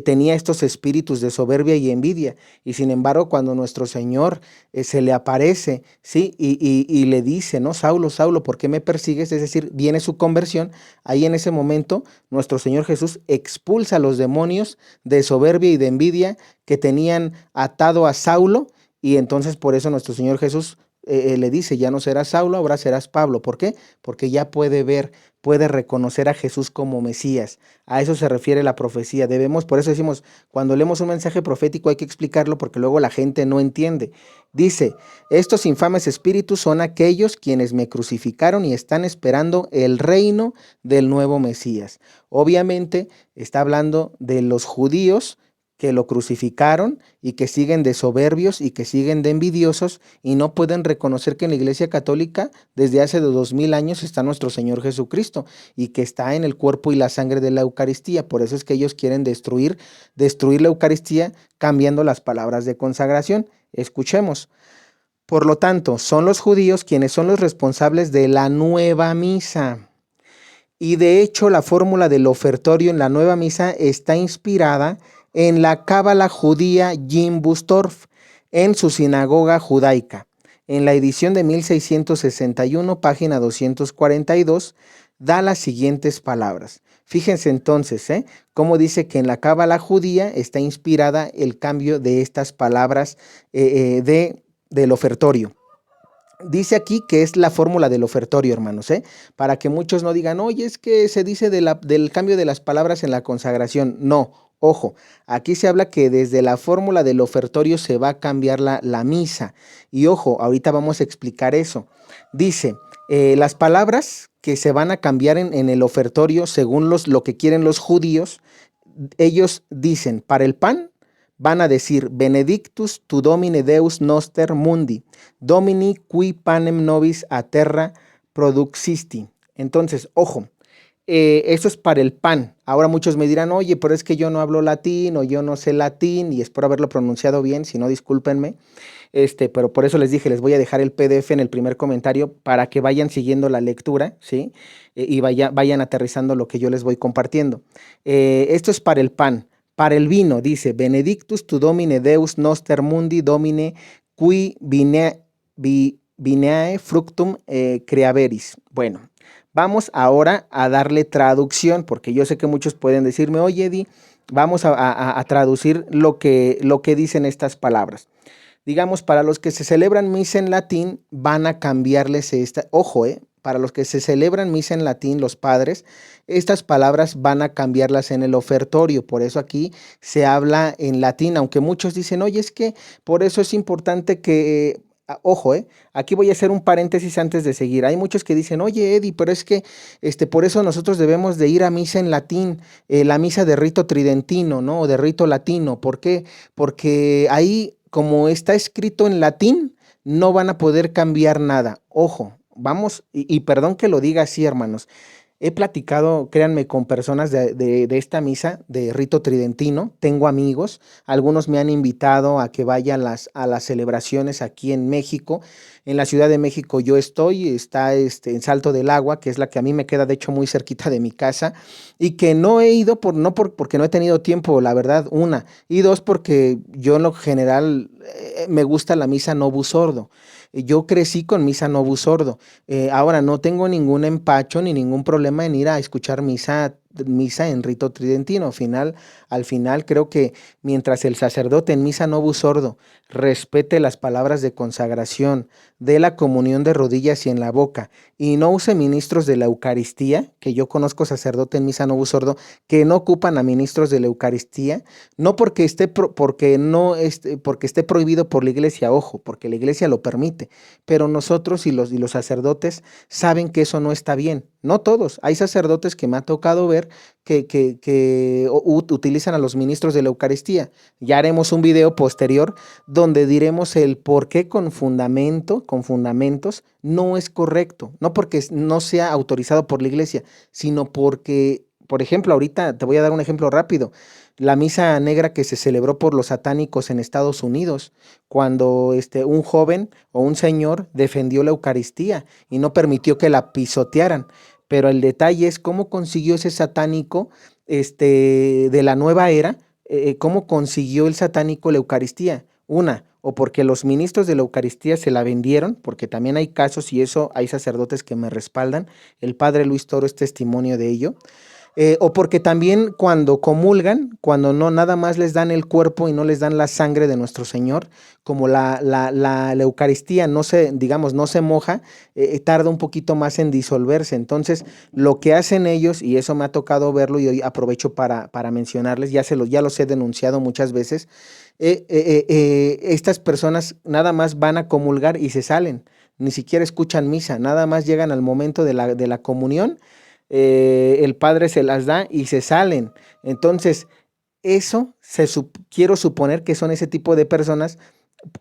tenía estos espíritus de soberbia y envidia. Y sin embargo, cuando nuestro Señor se le aparece, ¿sí? Y le dice, ¿no? Saulo, Saulo, ¿por qué me persigues? Es decir, viene su conversión. Ahí en ese momento, nuestro Señor Jesús expulsa a los demonios de soberbia y de envidia que tenían atado a Saulo. Y entonces por eso nuestro Señor Jesús le dice, ya no serás Saulo, ahora serás Pablo. ¿Por qué? Porque ya puede reconocer a Jesús como Mesías. A eso se refiere la profecía. Por eso decimos, cuando leemos un mensaje profético hay que explicarlo porque luego la gente no entiende. Dice, estos infames espíritus son aquellos quienes me crucificaron y están esperando el reino del nuevo Mesías. Obviamente está hablando de los judíos que lo crucificaron y que siguen de soberbios y que siguen de envidiosos y no pueden reconocer que en la Iglesia Católica desde hace 2000 años está nuestro Señor Jesucristo y que está en el cuerpo y la sangre de la Eucaristía. Por eso es que ellos quieren destruir la Eucaristía cambiando las palabras de consagración. Escuchemos. Por lo tanto, son los judíos quienes son los responsables de la nueva misa. Y de hecho, la fórmula del ofertorio en la nueva misa está inspirada en la cábala judía Jim Bustorf, en su sinagoga judaica. En la edición de 1661, página 242, da las siguientes palabras. Fíjense entonces, cómo dice que en la cábala judía está inspirada el cambio de estas palabras del ofertorio. Dice aquí que es la fórmula del ofertorio, hermanos, para que muchos no digan, oye, es que se dice del cambio de las palabras en la consagración. No, ojo, aquí se habla que desde la fórmula del ofertorio se va a cambiar la misa. Y ojo, ahorita vamos a explicar eso. Dice, las palabras que se van a cambiar en el ofertorio, según lo que quieren los judíos, ellos dicen, para el pan, van a decir, benedictus tu domine Deus noster mundi, domini qui panem nobis a terra produxisti. Entonces, ojo, eso es para el pan. Ahora muchos me dirán, oye, pero es que yo no hablo latín o yo no sé latín y espero haberlo pronunciado bien, si no, discúlpenme. Pero por eso les dije, les voy a dejar el PDF en el primer comentario para que vayan siguiendo la lectura, ¿sí? Y vayan aterrizando lo que yo les voy compartiendo. Esto es para el pan. Para el vino, dice, benedictus tu domine Deus noster mundi domine qui vineae fructum creaveris. Bueno, vamos ahora a darle traducción, porque yo sé que muchos pueden decirme, oye, Eddie, vamos a traducir lo que dicen estas palabras. Digamos, para los que se celebran misa en latín, van a cambiarles ojo, para los que se celebran misa en latín, los padres, estas palabras van a cambiarlas en el ofertorio. Por eso aquí se habla en latín, aunque muchos dicen, oye, es que por eso es importante que, ojo, aquí voy a hacer un paréntesis antes de seguir. Hay muchos que dicen, oye, Eddie, pero es que por eso nosotros debemos de ir a misa en latín, la misa de rito tridentino, ¿no? O de rito latino. ¿Por qué? Porque ahí, como está escrito en latín, no van a poder cambiar nada. Ojo. Vamos, y perdón que lo diga así, hermanos, he platicado, créanme, con personas de esta misa de rito tridentino, tengo amigos, algunos me han invitado a que vaya a las celebraciones aquí en México. En la Ciudad de México yo está en Salto del Agua, que es la que a mí me queda de hecho muy cerquita de mi casa, y que no he ido porque no he tenido tiempo, la verdad, una, y dos, porque yo en lo general me gusta la misa Novus Ordo. Yo crecí con misa Novus Ordo. Ahora no tengo ningún empacho ni ningún problema en ir a escuchar misa en rito tridentino. Al final creo que mientras el sacerdote en misa Novus Ordo respete las palabras de consagración, de la comunión de rodillas y en la boca, y no use ministros de la Eucaristía, que yo conozco sacerdote en misa Novus Ordo que no ocupan a ministros de la Eucaristía, no porque esté prohibido por la iglesia, ojo, porque la iglesia lo permite, pero nosotros y los sacerdotes saben que eso no está bien. No todos, hay sacerdotes que me ha tocado ver que utilizan a los ministros de la Eucaristía. Ya haremos un video posterior donde diremos el por qué con fundamentos, no es correcto. No porque no sea autorizado por la iglesia, sino porque, por ejemplo, ahorita te voy a dar un ejemplo rápido. La misa negra que se celebró por los satánicos en Estados Unidos, cuando un joven o un señor defendió la Eucaristía y no permitió que la pisotearan. Pero el detalle es cómo consiguió ese satánico de la nueva era, cómo consiguió el satánico la Eucaristía. O porque los ministros de la Eucaristía se la vendieron, porque también hay casos y eso hay sacerdotes que me respaldan. El padre Luis Toro es testimonio de ello. O porque también cuando comulgan, cuando no nada más les dan el cuerpo y no les dan la sangre de nuestro Señor, como la Eucaristía no se moja, tarda un poquito más en disolverse. Entonces, lo que hacen ellos, y eso me ha tocado verlo y hoy aprovecho para mencionarles, ya los he denunciado muchas veces, estas personas nada más van a comulgar y se salen, ni siquiera escuchan misa, nada más llegan al momento de la comunión, el padre se las da y se salen. Entonces, eso quiero suponer que son ese tipo de personas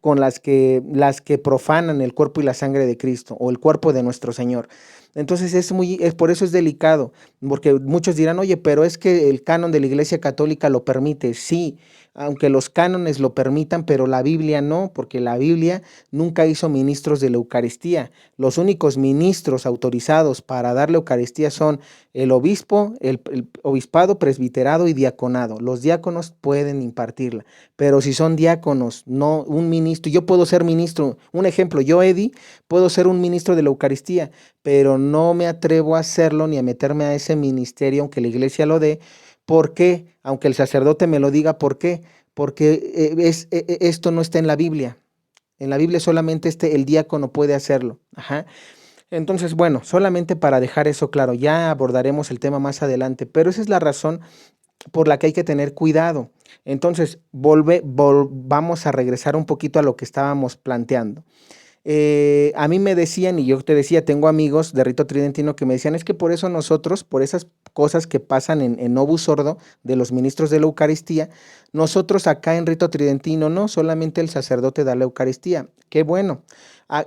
con las que profanan el cuerpo y la sangre de Cristo o el cuerpo de nuestro Señor. Entonces por eso es delicado, porque muchos dirán, oye, pero es que el canon de la Iglesia Católica lo permite. Sí, aunque los cánones lo permitan, pero la Biblia no, porque la Biblia nunca hizo ministros de la Eucaristía. Los únicos ministros autorizados para dar la Eucaristía son el obispo, el obispado, presbiterado y diaconado. Los diáconos pueden impartirla, pero si son diáconos, no un ministro. Yo puedo ser ministro, un ejemplo, yo, Eddie, puedo ser un ministro de la Eucaristía, pero no me atrevo a hacerlo ni a meterme a ese ministerio, aunque la iglesia lo dé. ¿Por qué? Aunque el sacerdote me lo diga, ¿por qué? Porque esto no está en la Biblia. En la Biblia solamente el diácono puede hacerlo. Ajá. Entonces, bueno, solamente para dejar eso claro, ya abordaremos el tema más adelante, pero esa es la razón por la que hay que tener cuidado. Entonces, vamos a regresar un poquito a lo que estábamos planteando. A mí me decían, y yo te decía, tengo amigos de rito tridentino que me decían, es que por eso nosotros, por esas cosas que pasan en Novus Ordo, de los ministros de la Eucaristía, nosotros acá en rito tridentino, no, solamente el sacerdote da la Eucaristía. Qué bueno.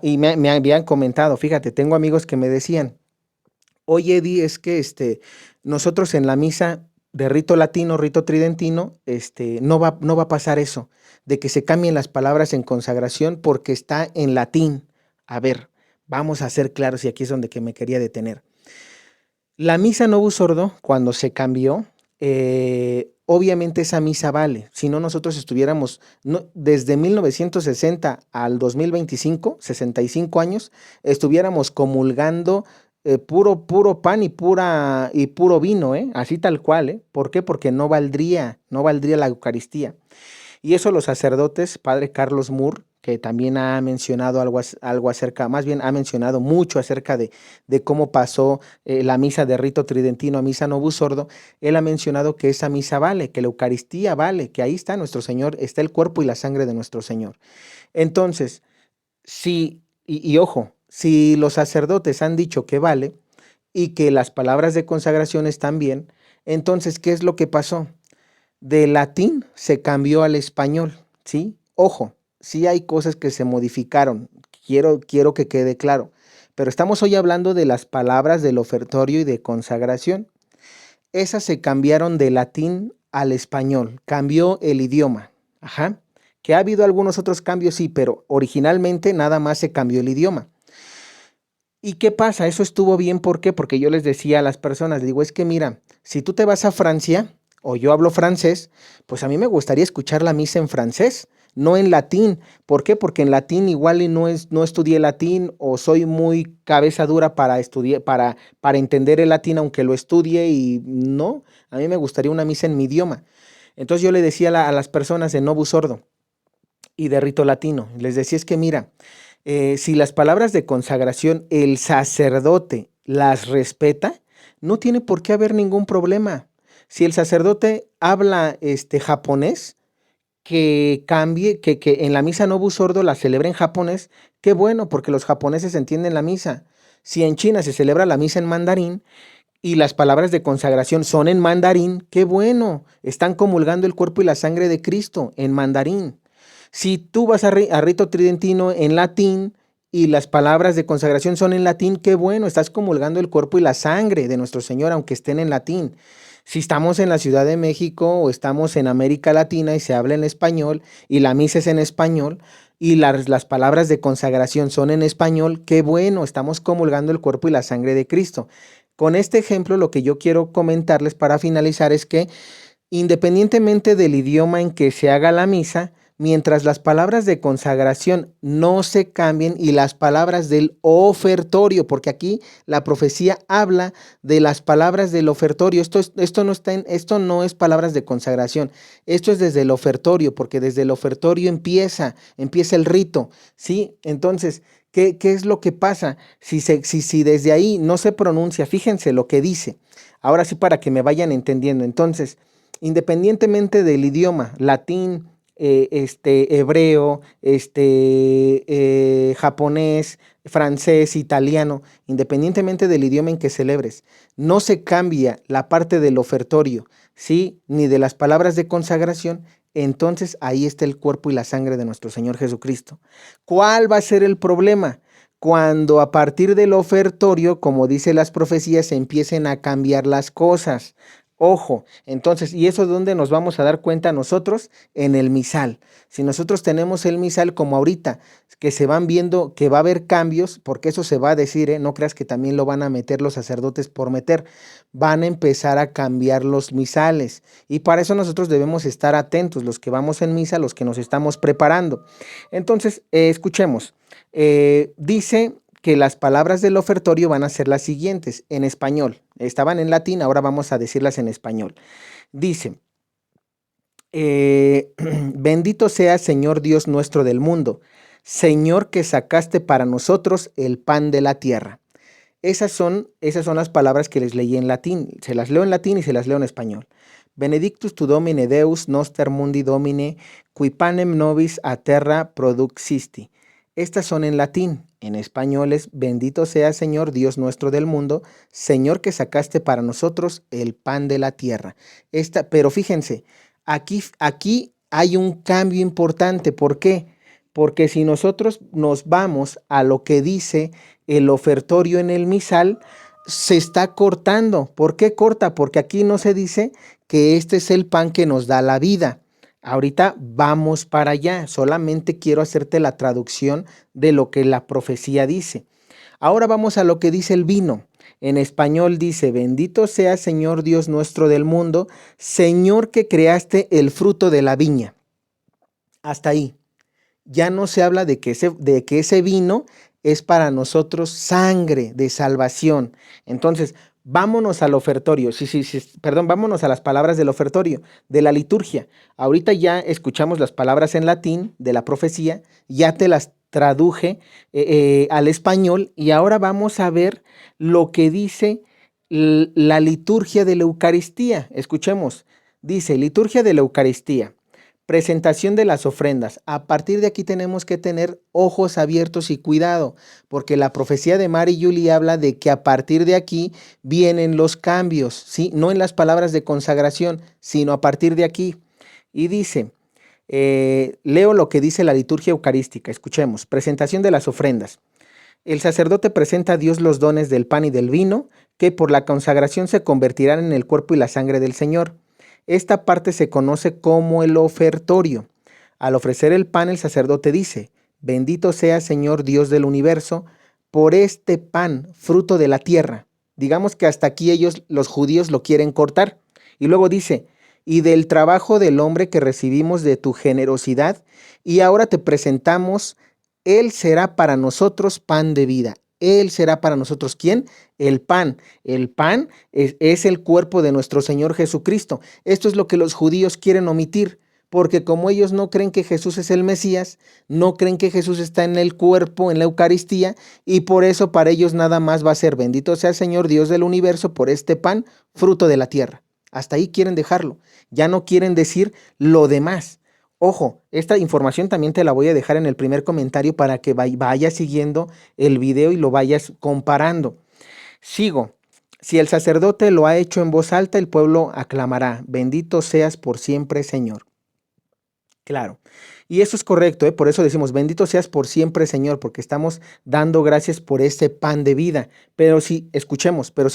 Y me habían comentado, fíjate, tengo amigos que me decían, oye, Eddie, es que nosotros en la misa de rito latino, rito tridentino, no va a pasar eso, de que se cambien las palabras en consagración porque está en latín. A ver, vamos a ser claros y aquí es donde que me quería detener. La misa Novus Ordo, cuando se cambió, obviamente esa misa vale. Si no, nosotros estuviéramos, desde 1960 al 2025, 65 años, estuviéramos comulgando puro pan y puro vino, así tal cual. ¿Por qué? Porque no valdría la Eucaristía. Y eso los sacerdotes, padre Carlos Moore, que también ha mencionado algo acerca, más bien ha mencionado mucho acerca de cómo pasó la misa de rito tridentino a misa Novus Ordo. Él ha mencionado que esa misa vale, que la Eucaristía vale, que ahí está nuestro Señor, está el cuerpo y la sangre de nuestro Señor. Entonces, ojo, si los sacerdotes han dicho que vale y que las palabras de consagración están bien, entonces, ¿qué es lo que pasó? De latín se cambió al español, ¿sí? Ojo, sí hay cosas que se modificaron, quiero que quede claro, pero estamos hoy hablando de las palabras del ofertorio y de consagración. Esas se cambiaron de latín al español, cambió el idioma, ajá. Que ha habido algunos otros cambios, sí, pero originalmente nada más se cambió el idioma. ¿Y qué pasa? Eso estuvo bien, ¿por qué? Porque yo les decía a las personas, digo, es que mira, si tú te vas a Francia, o yo hablo francés, pues a mí me gustaría escuchar la misa en francés, no en latín. ¿Por qué? Porque en latín igual y no estudié latín o soy muy cabeza dura para estudiar, para entender el latín, aunque lo estudie y no, a mí me gustaría una misa en mi idioma. Entonces yo le decía a las personas de Novus Ordo y de rito latino, les decía es que mira, si las palabras de consagración el sacerdote las respeta, no tiene por qué haber ningún problema. Si el sacerdote habla japonés, que cambie, que en la misa Novus Ordo la celebre en japonés, qué bueno, porque los japoneses entienden la misa. Si en China se celebra la misa en mandarín y las palabras de consagración son en mandarín, qué bueno, están comulgando el cuerpo y la sangre de Cristo en mandarín. Si tú vas a rito tridentino en latín y las palabras de consagración son en latín, qué bueno, estás comulgando el cuerpo y la sangre de nuestro Señor, aunque estén en latín. Si estamos en la Ciudad de México o estamos en América Latina y se habla en español y la misa es en español y las palabras de consagración son en español, qué bueno, estamos comulgando el cuerpo y la sangre de Cristo. Con este ejemplo, lo que yo quiero comentarles para finalizar es que independientemente del idioma en que se haga la misa, mientras las palabras de consagración no se cambien y las palabras del ofertorio, porque aquí la profecía habla de las palabras del ofertorio. Esto no es palabras de consagración, esto es desde el ofertorio, porque desde el ofertorio empieza el rito, ¿sí? Entonces, ¿qué es lo que pasa? Si desde ahí no se pronuncia, fíjense lo que dice. Ahora sí, para que me vayan entendiendo. Entonces, independientemente del idioma, latín, hebreo, japonés, francés, italiano, independientemente del idioma en que celebres. No se cambia la parte del ofertorio, ¿sí? Ni de las palabras de consagración. Entonces ahí está el cuerpo y la sangre de nuestro Señor Jesucristo. ¿Cuál va a ser el problema? Cuando a partir del ofertorio, como dice las profecías, se empiecen a cambiar las cosas. Ojo, entonces, ¿y eso es donde nos vamos a dar cuenta nosotros? En el misal. Si nosotros tenemos el misal como ahorita, que se van viendo que va a haber cambios, porque eso se va a decir, no creas que también lo van a meter los sacerdotes por meter, van a empezar a cambiar los misales. Y para eso nosotros debemos estar atentos, los que vamos en misa, los que nos estamos preparando. Entonces, escuchemos. Dice que las palabras del ofertorio van a ser las siguientes, en español. Estaban en latín, ahora vamos a decirlas en español. Dice, bendito sea Señor Dios nuestro del mundo, Señor que sacaste para nosotros el pan de la tierra. Esas son las palabras que les leí en latín. Se las leo en latín y se las leo en español. Benedictus tu Domine Deus noster mundi Domine, qui panem nobis a terra produxisti. Estas son en latín. En español es, bendito sea Señor Dios nuestro del mundo, Señor que sacaste para nosotros el pan de la tierra. Pero fíjense, aquí hay un cambio importante. ¿Por qué? Porque si nosotros nos vamos a lo que dice el ofertorio en el misal, se está cortando. ¿Por qué corta? Porque aquí no se dice que este es el pan que nos da la vida. Ahorita vamos para allá, solamente quiero hacerte la traducción de lo que la profecía dice. Ahora vamos a lo que dice el vino. En español dice, bendito sea Señor Dios nuestro del mundo, Señor que creaste el fruto de la viña. Hasta ahí. Ya no se habla de que ese vino es para nosotros sangre de salvación. Entonces, vámonos al ofertorio, vámonos a las palabras del ofertorio, de la liturgia. Ahorita ya escuchamos las palabras en latín de la profecía, ya te las traduje al español y ahora vamos a ver lo que dice la liturgia de la Eucaristía. Escuchemos, dice liturgia de la Eucaristía. Presentación de las ofrendas. A partir de aquí tenemos que tener ojos abiertos y cuidado, porque la profecía de Mari Juli habla de que a partir de aquí vienen los cambios, ¿sí? No en las palabras de consagración, sino a partir de aquí. Y dice, leo lo que dice la liturgia eucarística. Escuchemos, presentación de las ofrendas. El sacerdote presenta a Dios los dones del pan y del vino, que por la consagración se convertirán en el cuerpo y la sangre del Señor. Esta parte se conoce como el ofertorio. Al ofrecer el pan, el sacerdote dice, bendito sea Señor Dios del universo, por este pan, fruto de la tierra. Digamos que hasta aquí los judíos, lo quieren cortar. Y luego dice, y del trabajo del hombre que recibimos de tu generosidad, y ahora te presentamos, Él será para nosotros pan de vida. Él será para nosotros, ¿quién? El pan. El pan es el cuerpo de nuestro Señor Jesucristo. Esto es lo que los judíos quieren omitir, porque como ellos no creen que Jesús es el Mesías, no creen que Jesús está en el cuerpo, en la Eucaristía, y por eso para ellos nada más va a ser bendito sea el Señor Dios del universo por este pan, fruto de la tierra. Hasta ahí quieren dejarlo. Ya no quieren decir lo demás. Ojo, esta información también te la voy a dejar en el primer comentario para que vayas siguiendo el video y lo vayas comparando. Sigo. Si el sacerdote lo ha hecho en voz alta, el pueblo aclamará, bendito seas por siempre, Señor. Claro. Y eso es correcto, por eso decimos, bendito seas por siempre, Señor, porque estamos dando gracias por ese pan de vida. Pero si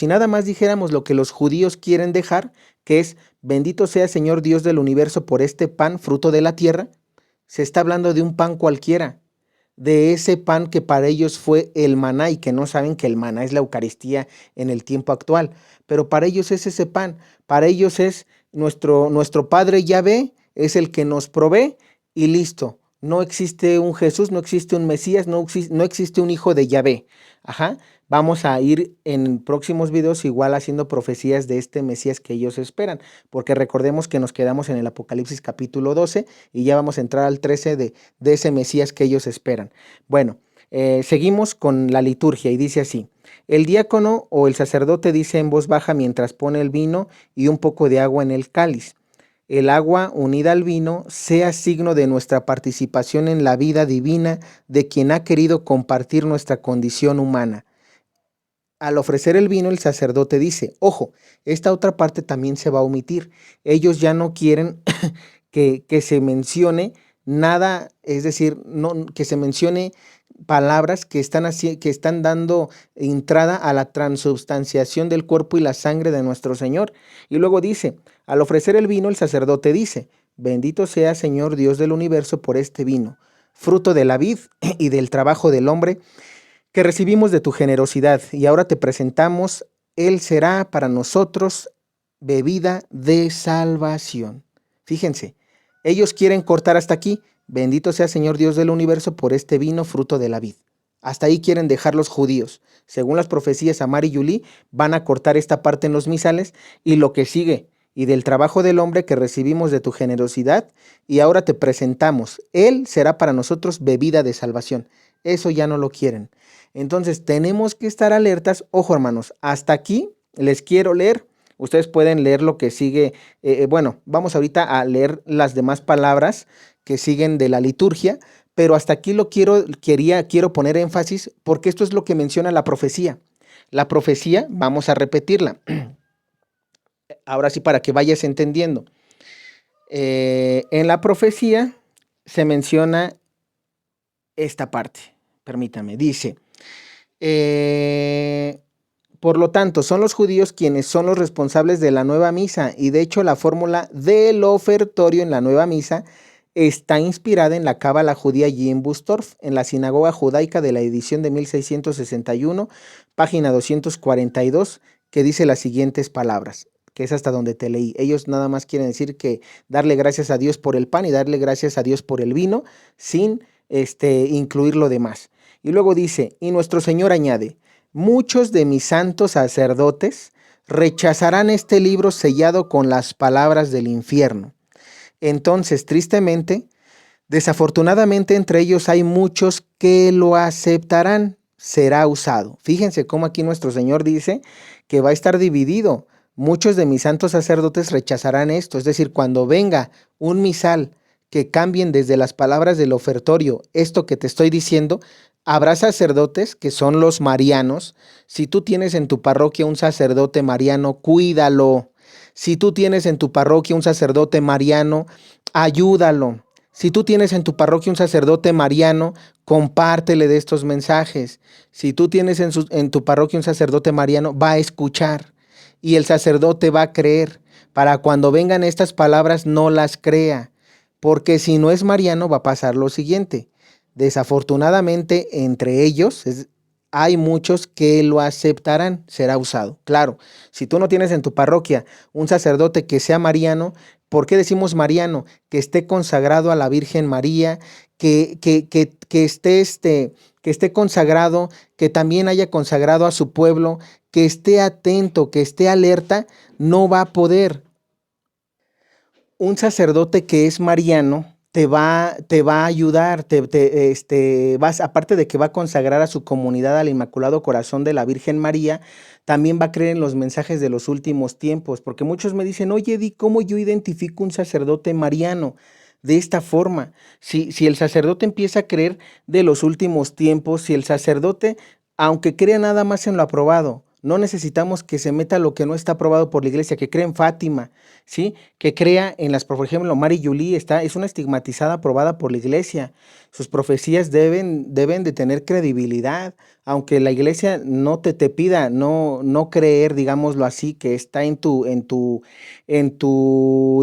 nada más dijéramos lo que los judíos quieren dejar, que es, bendito sea Señor Dios del universo por este pan, fruto de la tierra, se está hablando de un pan cualquiera, de ese pan que para ellos fue el maná y que no saben que el maná es la Eucaristía en el tiempo actual. Pero para ellos es ese pan, para ellos es nuestro Padre Yahvé, es el que nos provee. Y listo, no existe un Jesús, no existe un Mesías, no existe un hijo de Yahvé. Vamos a ir en próximos videos igual haciendo profecías de este Mesías que ellos esperan, porque recordemos que nos quedamos en el Apocalipsis capítulo 12 y ya vamos a entrar al 13 de ese Mesías que ellos esperan. Bueno, seguimos con la liturgia y dice así, el diácono o el sacerdote dice en voz baja mientras pone el vino y un poco de agua en el cáliz. el agua unida al vino sea signo de nuestra participación en la vida divina de quien ha querido compartir nuestra condición humana. Al ofrecer el vino, el sacerdote dice, ojo, esta otra parte también se va a omitir. Ellos ya no quieren que se mencione nada, es decir, no, que se mencione palabras que están dando entrada a la transubstanciación del cuerpo y la sangre de nuestro Señor. Y luego dice, al ofrecer el vino, el sacerdote dice, bendito sea Señor Dios del universo por este vino, fruto de la vid y del trabajo del hombre, que recibimos de tu generosidad, y ahora te presentamos, él será para nosotros bebida de salvación. Fíjense, ellos quieren cortar hasta aquí, bendito sea Señor Dios del universo por este vino fruto de la vid. Hasta ahí quieren dejar los judíos. Según las profecías Amar y Yulí, van a cortar esta parte en los misales y lo que sigue, y del trabajo del hombre que recibimos de tu generosidad, y ahora te presentamos, él será para nosotros bebida de salvación. Eso ya no lo quieren. Entonces tenemos que estar alertas. Ojo, hermanos, hasta aquí les quiero leer. Ustedes pueden leer lo que sigue. Bueno, vamos ahorita a leer las demás palabras que siguen de la liturgia, pero hasta aquí quiero poner énfasis porque esto es lo que menciona la profecía. La profecía, vamos a repetirla. Ahora sí, para que vayas entendiendo. En la profecía se menciona esta parte. Permítame, dice, por lo tanto, son los judíos quienes son los responsables de la nueva misa, y de hecho la fórmula del ofertorio en la nueva misa está inspirada en la cábala judía Jim Bustorf, en la sinagoga judaica de la edición de 1661, página 242, que dice las siguientes palabras, que es hasta donde te leí. Ellos nada más quieren decir que darle gracias a Dios por el pan y darle gracias a Dios por el vino, sin incluir lo demás. Y luego dice, y nuestro Señor añade, muchos de mis santos sacerdotes rechazarán este libro sellado con las palabras del infierno. Entonces, tristemente, desafortunadamente entre ellos hay muchos que lo aceptarán, será usado. Fíjense cómo aquí nuestro Señor dice que va a estar dividido. Muchos de mis santos sacerdotes rechazarán esto, es decir, cuando venga un misal que cambien desde las palabras del ofertorio esto que te estoy diciendo, habrá sacerdotes que son los marianos. Si tú tienes en tu parroquia un sacerdote mariano, cuídalo. Si tú tienes en tu parroquia un sacerdote mariano, ayúdalo. Si tú tienes en tu parroquia un sacerdote mariano, compártele de estos mensajes. Si tú tienes en tu parroquia un sacerdote mariano, va a escuchar y el sacerdote va a creer. Para cuando vengan estas palabras, no las crea. Porque si no es mariano va a pasar lo siguiente. Desafortunadamente entre ellos hay muchos que lo aceptarán, será usado. Claro, si tú no tienes en tu parroquia un sacerdote que sea mariano, ¿por qué decimos mariano? Que esté consagrado a la Virgen María, que esté consagrado, que también haya consagrado a su pueblo, que esté atento, que esté alerta, no va a poder. Un sacerdote que es mariano te va a ayudar, aparte de que va a consagrar a su comunidad al Inmaculado Corazón de la Virgen María, también va a creer en los mensajes de los últimos tiempos, porque muchos me dicen, oye, Di, ¿cómo yo identifico un sacerdote mariano? De esta forma, si el sacerdote empieza a creer de los últimos tiempos, si el sacerdote, aunque crea nada más en lo aprobado, no necesitamos que se meta lo que no está aprobado por la iglesia, que crea en Fátima, ¿sí? Que crea en las, por ejemplo, Mari Yulí es una estigmatizada aprobada por la iglesia. Sus profecías deben de tener credibilidad, aunque la iglesia no te pida no creer, digámoslo así, que está en tu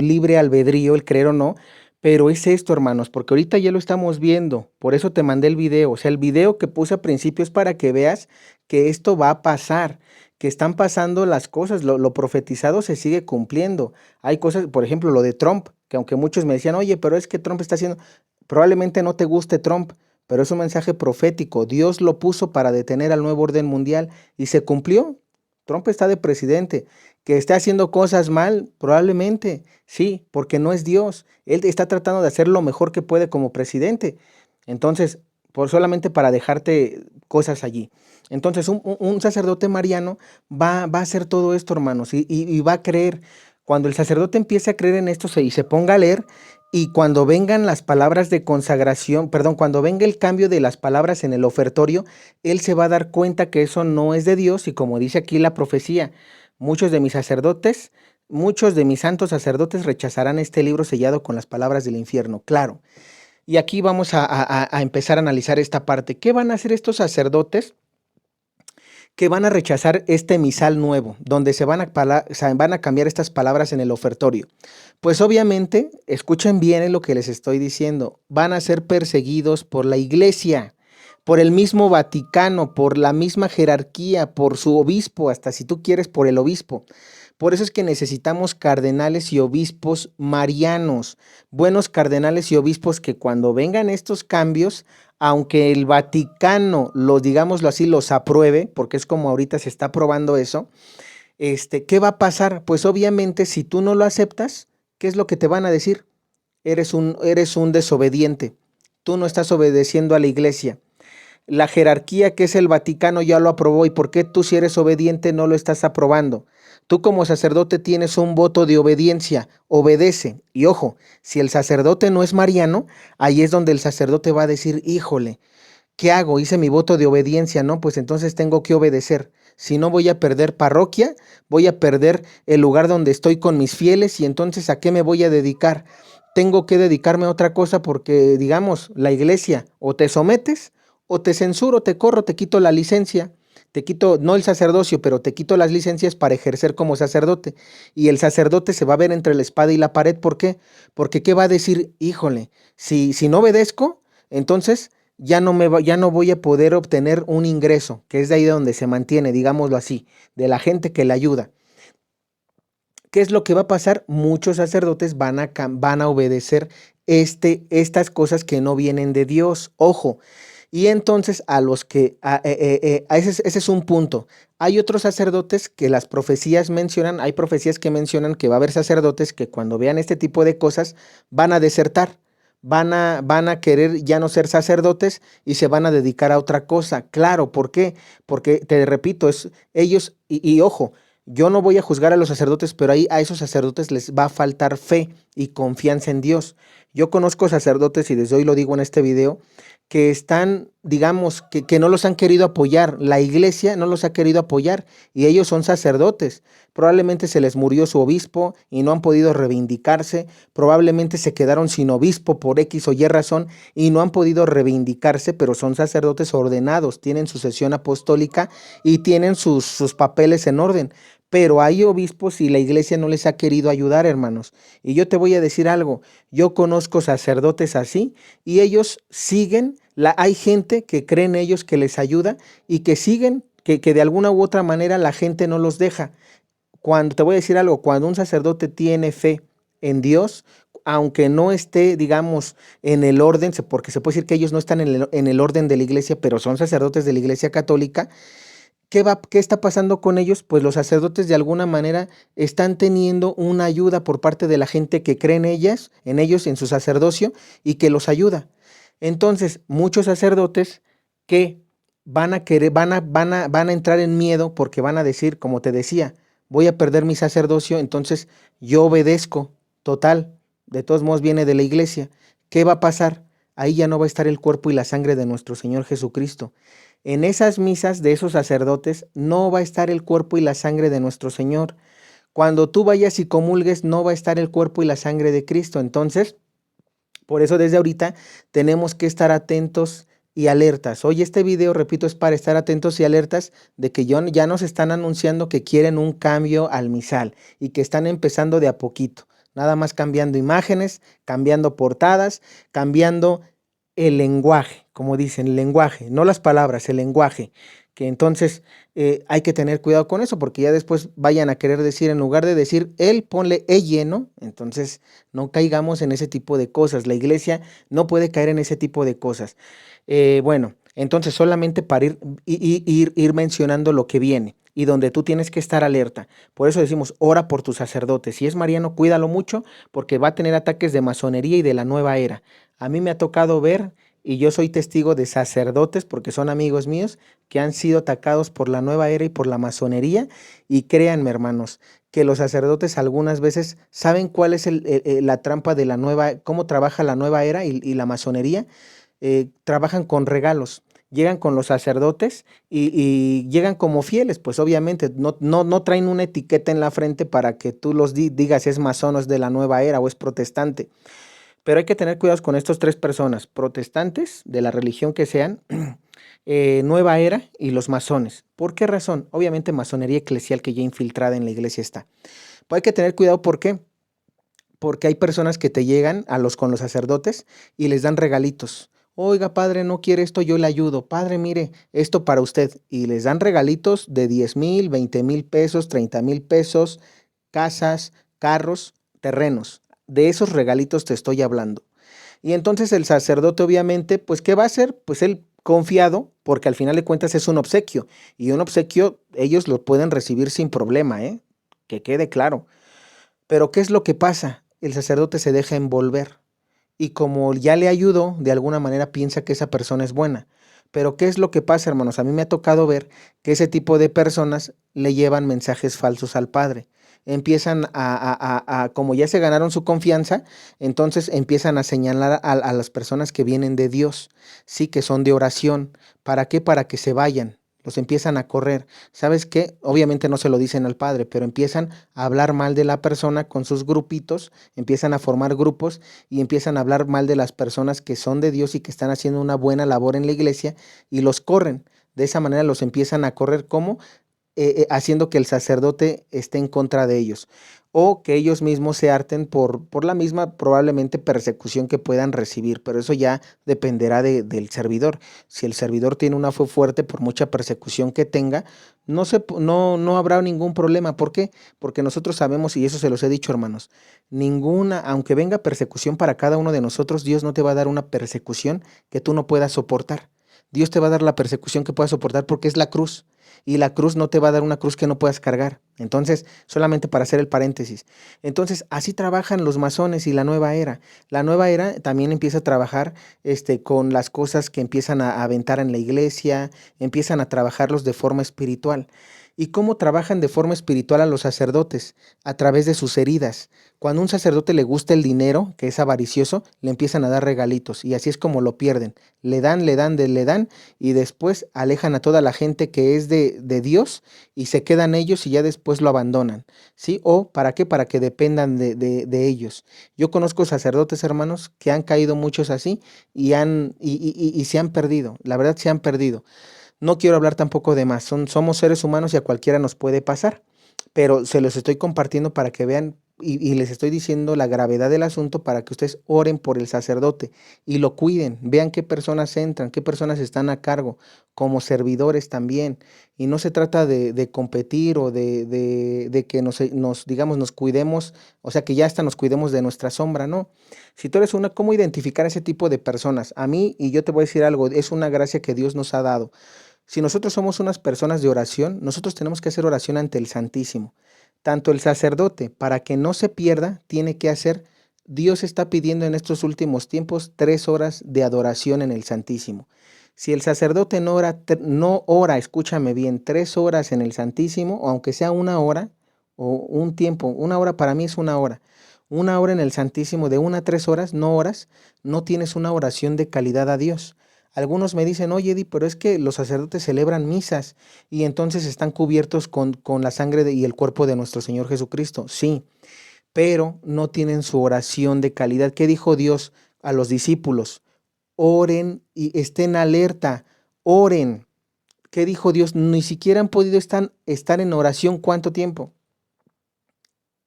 libre albedrío el creer o no. Pero es esto, hermanos, porque ahorita ya lo estamos viendo, por eso te mandé el video. O sea, el video que puse a principio es para que veas que esto va a pasar, que están pasando las cosas, lo profetizado se sigue cumpliendo. Hay cosas, por ejemplo, lo de Trump, que aunque muchos me decían, oye, pero es que Trump está haciendo, probablemente no te guste Trump, pero es un mensaje profético. Dios lo puso para detener al nuevo orden mundial y se cumplió. Trump está de presidente. ¿Que esté haciendo cosas mal? Probablemente, sí, porque no es Dios. Él está tratando de hacer lo mejor que puede como presidente. Entonces, solamente para dejarte cosas allí. Entonces, un sacerdote mariano va a hacer todo esto, hermanos, y va a creer. Cuando el sacerdote empiece a creer en esto y se ponga a leer, y cuando vengan las palabras de consagración, perdón, cuando venga el cambio de las palabras en el ofertorio, él se va a dar cuenta que eso no es de Dios, y como dice aquí la profecía, muchos de mis sacerdotes, muchos de mis santos sacerdotes rechazarán este libro sellado con las palabras del infierno. Claro. Y aquí vamos a empezar a analizar esta parte. ¿Qué van a hacer estos sacerdotes que van a rechazar este misal nuevo, donde se van a cambiar estas palabras en el ofertorio? Pues obviamente, escuchen bien lo que les estoy diciendo, van a ser perseguidos por la iglesia, por el mismo Vaticano, por la misma jerarquía, por su obispo, hasta si tú quieres por el obispo. Por eso es que necesitamos cardenales y obispos marianos, buenos cardenales y obispos que cuando vengan estos cambios, aunque el Vaticano, digámoslo así, los apruebe, porque es como ahorita se está aprobando eso, ¿qué va a pasar? Pues obviamente si tú no lo aceptas, ¿qué es lo que te van a decir? Eres un desobediente, tú no estás obedeciendo a la iglesia. La jerarquía que es el Vaticano ya lo aprobó, ¿y por qué tú, si eres obediente, no lo estás aprobando? Tú como sacerdote tienes un voto de obediencia, obedece. Y ojo, si el sacerdote no es mariano, ahí es donde el sacerdote va a decir, híjole, ¿qué hago? Hice mi voto de obediencia, ¿no? Pues entonces tengo que obedecer. Si no, voy a perder parroquia, voy a perder el lugar donde estoy con mis fieles, y entonces ¿a qué me voy a dedicar? Tengo que dedicarme a otra cosa porque, digamos, la iglesia, o te sometes, o te censuro, te corro, te quito la licencia. Te quito, no el sacerdocio, pero te quito las licencias para ejercer como sacerdote. Y el sacerdote se va a ver entre la espada y la pared. ¿Por qué? Porque ¿qué va a decir? Híjole, si no obedezco, entonces ya no voy a poder obtener un ingreso, que es de ahí donde se mantiene, digámoslo así, de la gente que le ayuda. ¿Qué es lo que va a pasar? Muchos sacerdotes van a obedecer estas cosas que no vienen de Dios. Ojo. Y entonces ese es un punto. Hay otros sacerdotes que las profecías mencionan, hay profecías que mencionan que va a haber sacerdotes que cuando vean este tipo de cosas van a desertar, van a querer ya no ser sacerdotes y se van a dedicar a otra cosa. Claro, ¿por qué? Porque, te repito, ellos, y ojo, yo no voy a juzgar a los sacerdotes, pero ahí a esos sacerdotes les va a faltar fe y confianza en Dios. Yo conozco sacerdotes, y desde hoy lo digo en este video, que están, digamos, que no los han querido apoyar, la iglesia no los ha querido apoyar, y ellos son sacerdotes. Probablemente se les murió su obispo y no han podido reivindicarse, probablemente se quedaron sin obispo por X o Y razón y no han podido reivindicarse, pero son sacerdotes ordenados, tienen sucesión apostólica y tienen sus papeles en orden. Pero hay obispos y la iglesia no les ha querido ayudar, hermanos. Y yo te voy a decir algo, yo conozco sacerdotes así y ellos siguen, hay gente que cree en ellos, que les ayuda y que siguen, que de alguna u otra manera la gente no los deja. Te voy a decir algo, cuando un sacerdote tiene fe en Dios, aunque no esté, digamos, en el orden, porque se puede decir que ellos no están en el orden de la iglesia, pero son sacerdotes de la iglesia católica, ¿qué está pasando con ellos? Pues los sacerdotes de alguna manera están teniendo una ayuda por parte de la gente que cree en ellos, en su sacerdocio, y que los ayuda. Entonces, muchos sacerdotes que van a entrar en miedo porque van a decir, como te decía, voy a perder mi sacerdocio, entonces yo obedezco, total, de todos modos viene de la iglesia. ¿Qué va a pasar? Ahí ya no va a estar el cuerpo y la sangre de nuestro Señor Jesucristo. En esas misas de esos sacerdotes no va a estar el cuerpo y la sangre de nuestro Señor. Cuando tú vayas y comulgues, no va a estar el cuerpo y la sangre de Cristo. Entonces, por eso desde ahorita tenemos que estar atentos y alertas. Hoy este video, repito, es para estar atentos y alertas de que ya nos están anunciando que quieren un cambio al misal y que están empezando de a poquito. Nada más cambiando imágenes, cambiando portadas, cambiando el lenguaje, como dicen, el lenguaje, no las palabras, el lenguaje, que entonces hay que tener cuidado con eso, porque ya después vayan a querer decir, en lugar de decir él, ponle ella, ¿no? Entonces no caigamos en ese tipo de cosas, la iglesia no puede caer en ese tipo de cosas. Bueno, entonces solamente para ir mencionando lo que viene y donde tú tienes que estar alerta. Por eso decimos, ora por tu sacerdote. Si es mariano, cuídalo mucho porque va a tener ataques de masonería y de la nueva era. A mí me ha tocado ver, y yo soy testigo de sacerdotes, porque son amigos míos, que han sido atacados por la nueva era y por la masonería. Y créanme, hermanos, que los sacerdotes algunas veces saben cuál es la trampa de la nueva, cómo trabaja la nueva era y la masonería. Trabajan con regalos. Llegan con los sacerdotes y llegan como fieles, pues obviamente no traen una etiqueta en la frente para que tú los digas es masón o es de la nueva era o es protestante. Pero hay que tener cuidado con estos tres personas, protestantes, de la religión que sean, nueva era y los masones. ¿Por qué razón? Obviamente masonería eclesial que ya infiltrada en la iglesia está. Pues hay que tener cuidado, ¿por qué? Porque hay personas que te llegan con los sacerdotes y les dan regalitos. Oiga, padre, no quiere esto, yo le ayudo. Padre, mire, esto para usted. Y les dan regalitos de 10,000, 20,000 pesos, 30,000 pesos, casas, carros, terrenos. De esos regalitos te estoy hablando. Y entonces el sacerdote, obviamente, pues, ¿qué va a hacer? Pues él confiado, porque al final de cuentas es un obsequio. Y un obsequio ellos lo pueden recibir sin problema, ¿eh? Que quede claro. Pero ¿qué es lo que pasa? El sacerdote se deja envolver. Y como ya le ayudó, de alguna manera piensa que esa persona es buena. Pero ¿qué es lo que pasa, hermanos? A mí me ha tocado ver que ese tipo de personas le llevan mensajes falsos al padre. Empiezan como ya se ganaron su confianza, entonces empiezan a señalar a las personas que vienen de Dios, sí, que son de oración. ¿Para qué? Para que se vayan. Los empiezan a correr. ¿Sabes qué? Obviamente no se lo dicen al padre, pero empiezan a hablar mal de la persona con sus grupitos, empiezan a formar grupos y empiezan a hablar mal de las personas que son de Dios y que están haciendo una buena labor en la iglesia y los corren. De esa manera los empiezan a correr, ¿cómo? Haciendo que el sacerdote esté en contra de ellos o que ellos mismos se harten por la misma probablemente persecución que puedan recibir, pero eso ya dependerá del servidor. Si el servidor tiene una fe fuerte por mucha persecución que tenga, no habrá ningún problema. ¿Por qué? Porque nosotros sabemos, y eso se los he dicho, hermanos, aunque venga persecución para cada uno de nosotros, Dios no te va a dar una persecución que tú no puedas soportar. Dios te va a dar la persecución que puedas soportar porque es la cruz. Y la cruz no te va a dar una cruz que no puedas cargar. Entonces, solamente para hacer el paréntesis. Entonces, así trabajan los masones y la nueva era. La nueva era también empieza a trabajar con las cosas que empiezan a aventar en la iglesia, empiezan a trabajarlos de forma espiritual. ¿Y cómo trabajan de forma espiritual a los sacerdotes? A través de sus heridas. Cuando a un sacerdote le gusta el dinero, que es avaricioso, le empiezan a dar regalitos y así es como lo pierden. Le dan y después alejan a toda la gente que es de Dios y se quedan ellos y ya después lo abandonan, ¿sí? ¿O para qué? Para que dependan de ellos. Yo conozco sacerdotes, hermanos, que han caído muchos así y se han perdido. La verdad se han perdido. No quiero hablar tampoco de más. Somos seres humanos y a cualquiera nos puede pasar, pero se los estoy compartiendo para que vean y les estoy diciendo la gravedad del asunto para que ustedes oren por el sacerdote y lo cuiden. Vean qué personas entran, qué personas están a cargo, como servidores también. Y no se trata de competir o de que nos cuidemos, o sea, que ya hasta nos cuidemos de nuestra sombra, no. Si tú eres ¿cómo identificar ese tipo de personas? A mí, y yo te voy a decir algo, es una gracia que Dios nos ha dado. Si nosotros somos unas personas de oración, nosotros tenemos que hacer oración ante el Santísimo. Tanto el sacerdote, para que no se pierda, tiene que hacer, Dios está pidiendo en estos últimos tiempos 3 horas de adoración en el Santísimo. Si el sacerdote no ora, escúchame bien, 3 horas en el Santísimo, o aunque sea 1 hora, o un tiempo, 1 hora para mí es 1 hora. 1 hora en el Santísimo, de 1 a 3 horas, no oras, no tienes una oración de calidad a Dios. Algunos me dicen, oye, Eddie, pero es que los sacerdotes celebran misas y entonces están cubiertos con la sangre y el cuerpo de nuestro Señor Jesucristo. Sí, pero no tienen su oración de calidad. ¿Qué dijo Dios a los discípulos? Oren y estén alerta, oren. ¿Qué dijo Dios? Ni siquiera han podido estar en oración. ¿Cuánto tiempo?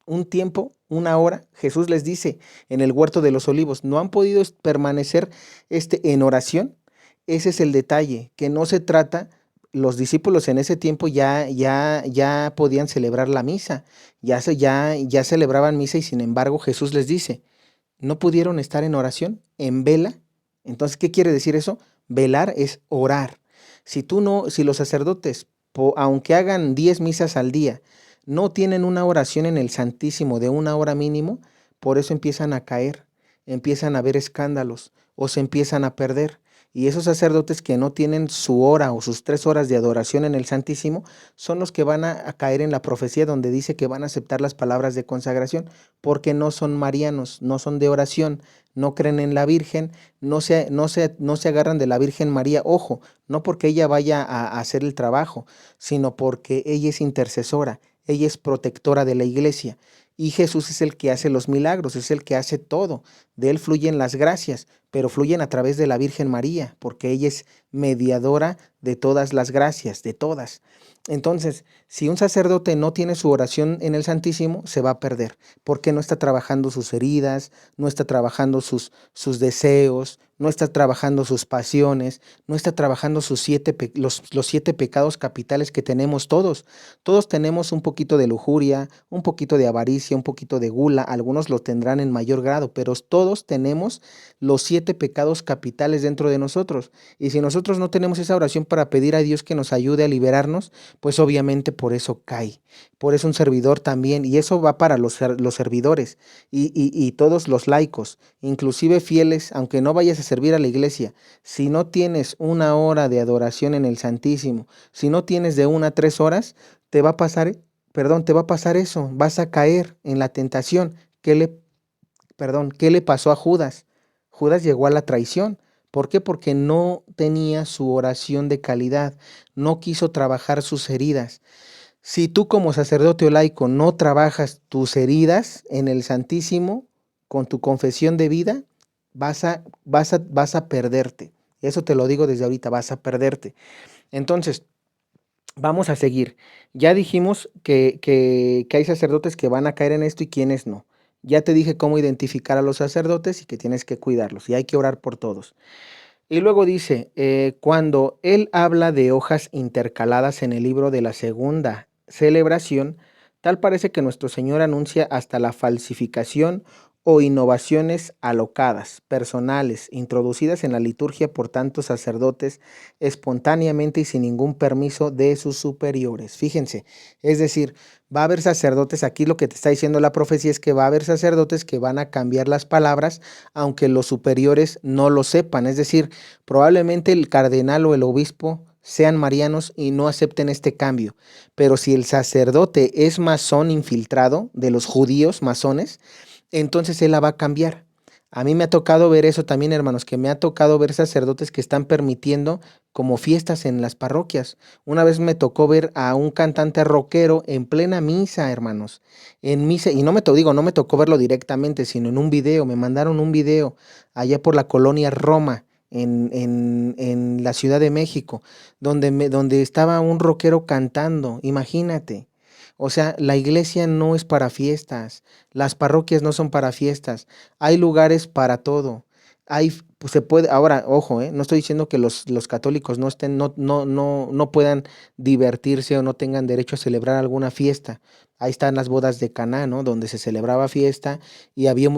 Un tiempo, 1 hora. Jesús les dice en el huerto de los olivos, ¿no han podido permanecer en oración? Ese es el detalle, que no se trata, los discípulos en ese tiempo ya podían celebrar la misa, ya celebraban misa y sin embargo Jesús les dice, ¿no pudieron estar en oración, en vela? Entonces, ¿qué quiere decir eso? Velar es orar. Si los sacerdotes, aunque hagan 10 misas al día, no tienen una oración en el Santísimo de 1 hora mínimo, por eso empiezan a caer, empiezan a haber escándalos o se empiezan a perder. Y esos sacerdotes que no tienen su hora o sus 3 horas de adoración en el Santísimo son los que van a caer en la profecía donde dice que van a aceptar las palabras de consagración, porque no son marianos, no son de oración, no creen en la Virgen, no se agarran de la Virgen María, ojo, no porque ella vaya a hacer el trabajo, sino porque ella es intercesora, ella es protectora de la iglesia. Y Jesús es el que hace los milagros, es el que hace todo. De él fluyen las gracias, pero fluyen a través de la Virgen María, porque ella es mediadora de todas las gracias, de todas. Entonces, si un sacerdote no tiene su oración en el Santísimo, se va a perder, porque no está trabajando sus heridas, no está trabajando sus deseos, no está trabajando sus pasiones, no está trabajando los 7 pecados capitales que tenemos todos. Todos tenemos un poquito de lujuria, un poquito de avaricia, un poquito de gula, algunos lo tendrán en mayor grado, pero todos tenemos los 7 pecados capitales dentro de nosotros. Y si nosotros no tenemos esa oración para pedir a Dios que nos ayude a liberarnos, pues obviamente por eso cae. Por eso un servidor también, y eso va para los servidores y todos los laicos, inclusive fieles, aunque no vayas a servir a la iglesia, si no tienes 1 hora de adoración en el Santísimo, si no tienes de 1 a 3 horas, te va a pasar eso, vas a caer en la tentación. ¿Qué le pasó a Judas? Judas llegó a la traición. ¿Por qué? Porque no tenía su oración de calidad, no quiso trabajar sus heridas. Si tú como sacerdote o laico no trabajas tus heridas en el Santísimo con tu confesión de vida, vas a perderte. Eso te lo digo desde ahorita, vas a perderte. Entonces, vamos a seguir. Ya dijimos que hay sacerdotes que van a caer en esto y quienes no. Ya te dije cómo identificar a los sacerdotes y que tienes que cuidarlos y hay que orar por todos. Y luego dice, cuando él habla de hojas intercaladas en el libro de la segunda celebración, tal parece que nuestro Señor anuncia hasta la falsificación o innovaciones alocadas, personales, introducidas en la liturgia por tantos sacerdotes espontáneamente y sin ningún permiso de sus superiores. Fíjense, es decir, va a haber sacerdotes, aquí lo que te está diciendo la profecía es que va a haber sacerdotes que van a cambiar las palabras, aunque los superiores no lo sepan, es decir, probablemente el cardenal o el obispo sean marianos y no acepten este cambio, pero si el sacerdote es masón infiltrado de los judíos masones, entonces él la va a cambiar. A mí me ha tocado ver eso también, hermanos, que me ha tocado ver sacerdotes que están permitiendo como fiestas en las parroquias. Una vez me tocó ver a un cantante rockero en plena misa, hermanos, en misa, y no me tocó verlo directamente, sino en un video, me mandaron un video allá por la colonia Roma, en la Ciudad de México, donde estaba un rockero cantando, imagínate. O sea, la iglesia no es para fiestas, las parroquias no son para fiestas, hay lugares para todo. Pues se puede, ahora, ojo, no estoy diciendo que los católicos no puedan divertirse o no tengan derecho a celebrar alguna fiesta. Ahí están las bodas de Caná, ¿no? Donde se celebraba fiesta y había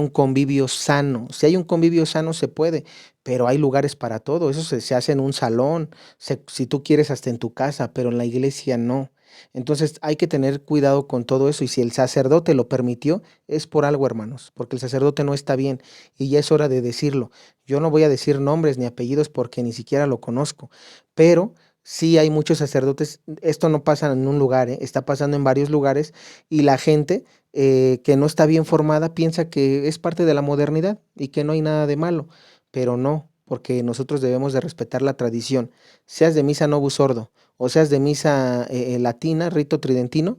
un convivio sano. Si hay un convivio sano se puede, pero hay lugares para todo. Eso se hace en un salón, si tú quieres hasta en tu casa, pero en la iglesia no. Entonces hay que tener cuidado con todo eso y si el sacerdote lo permitió es por algo, hermanos, porque el sacerdote no está bien y ya es hora de decirlo. Yo no voy a decir nombres ni apellidos porque ni siquiera lo conozco, pero sí hay muchos sacerdotes, esto no pasa en un lugar, está pasando en varios lugares y la gente que no está bien formada piensa que es parte de la modernidad y que no hay nada de malo, pero no, porque nosotros debemos de respetar la tradición, seas de misa novus sordo o seas de misa latina, rito tridentino,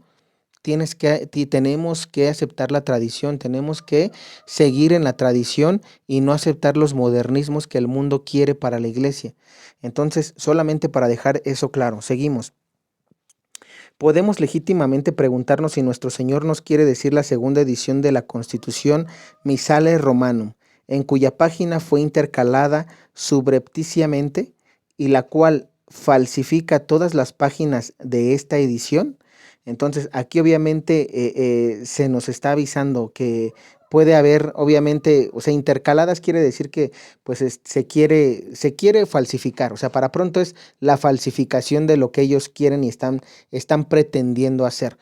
tenemos que aceptar la tradición, tenemos que seguir en la tradición y no aceptar los modernismos que el mundo quiere para la iglesia. Entonces, solamente para dejar eso claro, seguimos. Podemos legítimamente preguntarnos si nuestro Señor nos quiere decir la segunda edición de la Constitución Missale Romanum, en cuya página fue intercalada subrepticiamente y la cual falsifica todas las páginas de esta edición. Entonces aquí obviamente se nos está avisando que puede haber obviamente, o sea, intercaladas quiere decir que pues se quiere falsificar, o sea, para pronto es la falsificación de lo que ellos quieren y están pretendiendo hacer.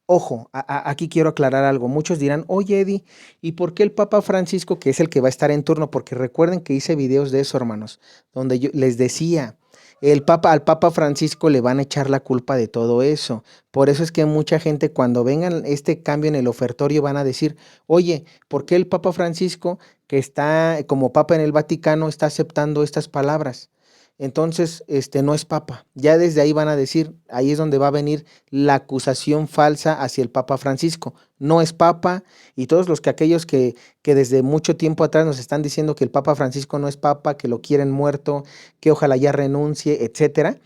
Ojo, aquí quiero aclarar algo. Muchos dirán, oye Eddie, ¿y por qué el Papa Francisco, que es el que va a estar en turno? Porque recuerden que hice videos de eso, hermanos, donde yo les decía, al Papa Francisco le van a echar la culpa de todo eso. Por eso es que mucha gente cuando vengan este cambio en el ofertorio van a decir, oye, ¿por qué el Papa Francisco, que está como Papa en el Vaticano, está aceptando estas palabras? Entonces, no es papa. Ya desde ahí van a decir, ahí es donde va a venir la acusación falsa hacia el Papa Francisco. No es papa, y todos aquellos que desde mucho tiempo atrás nos están diciendo que el Papa Francisco no es papa, que lo quieren muerto, que ojalá ya renuncie, etcétera,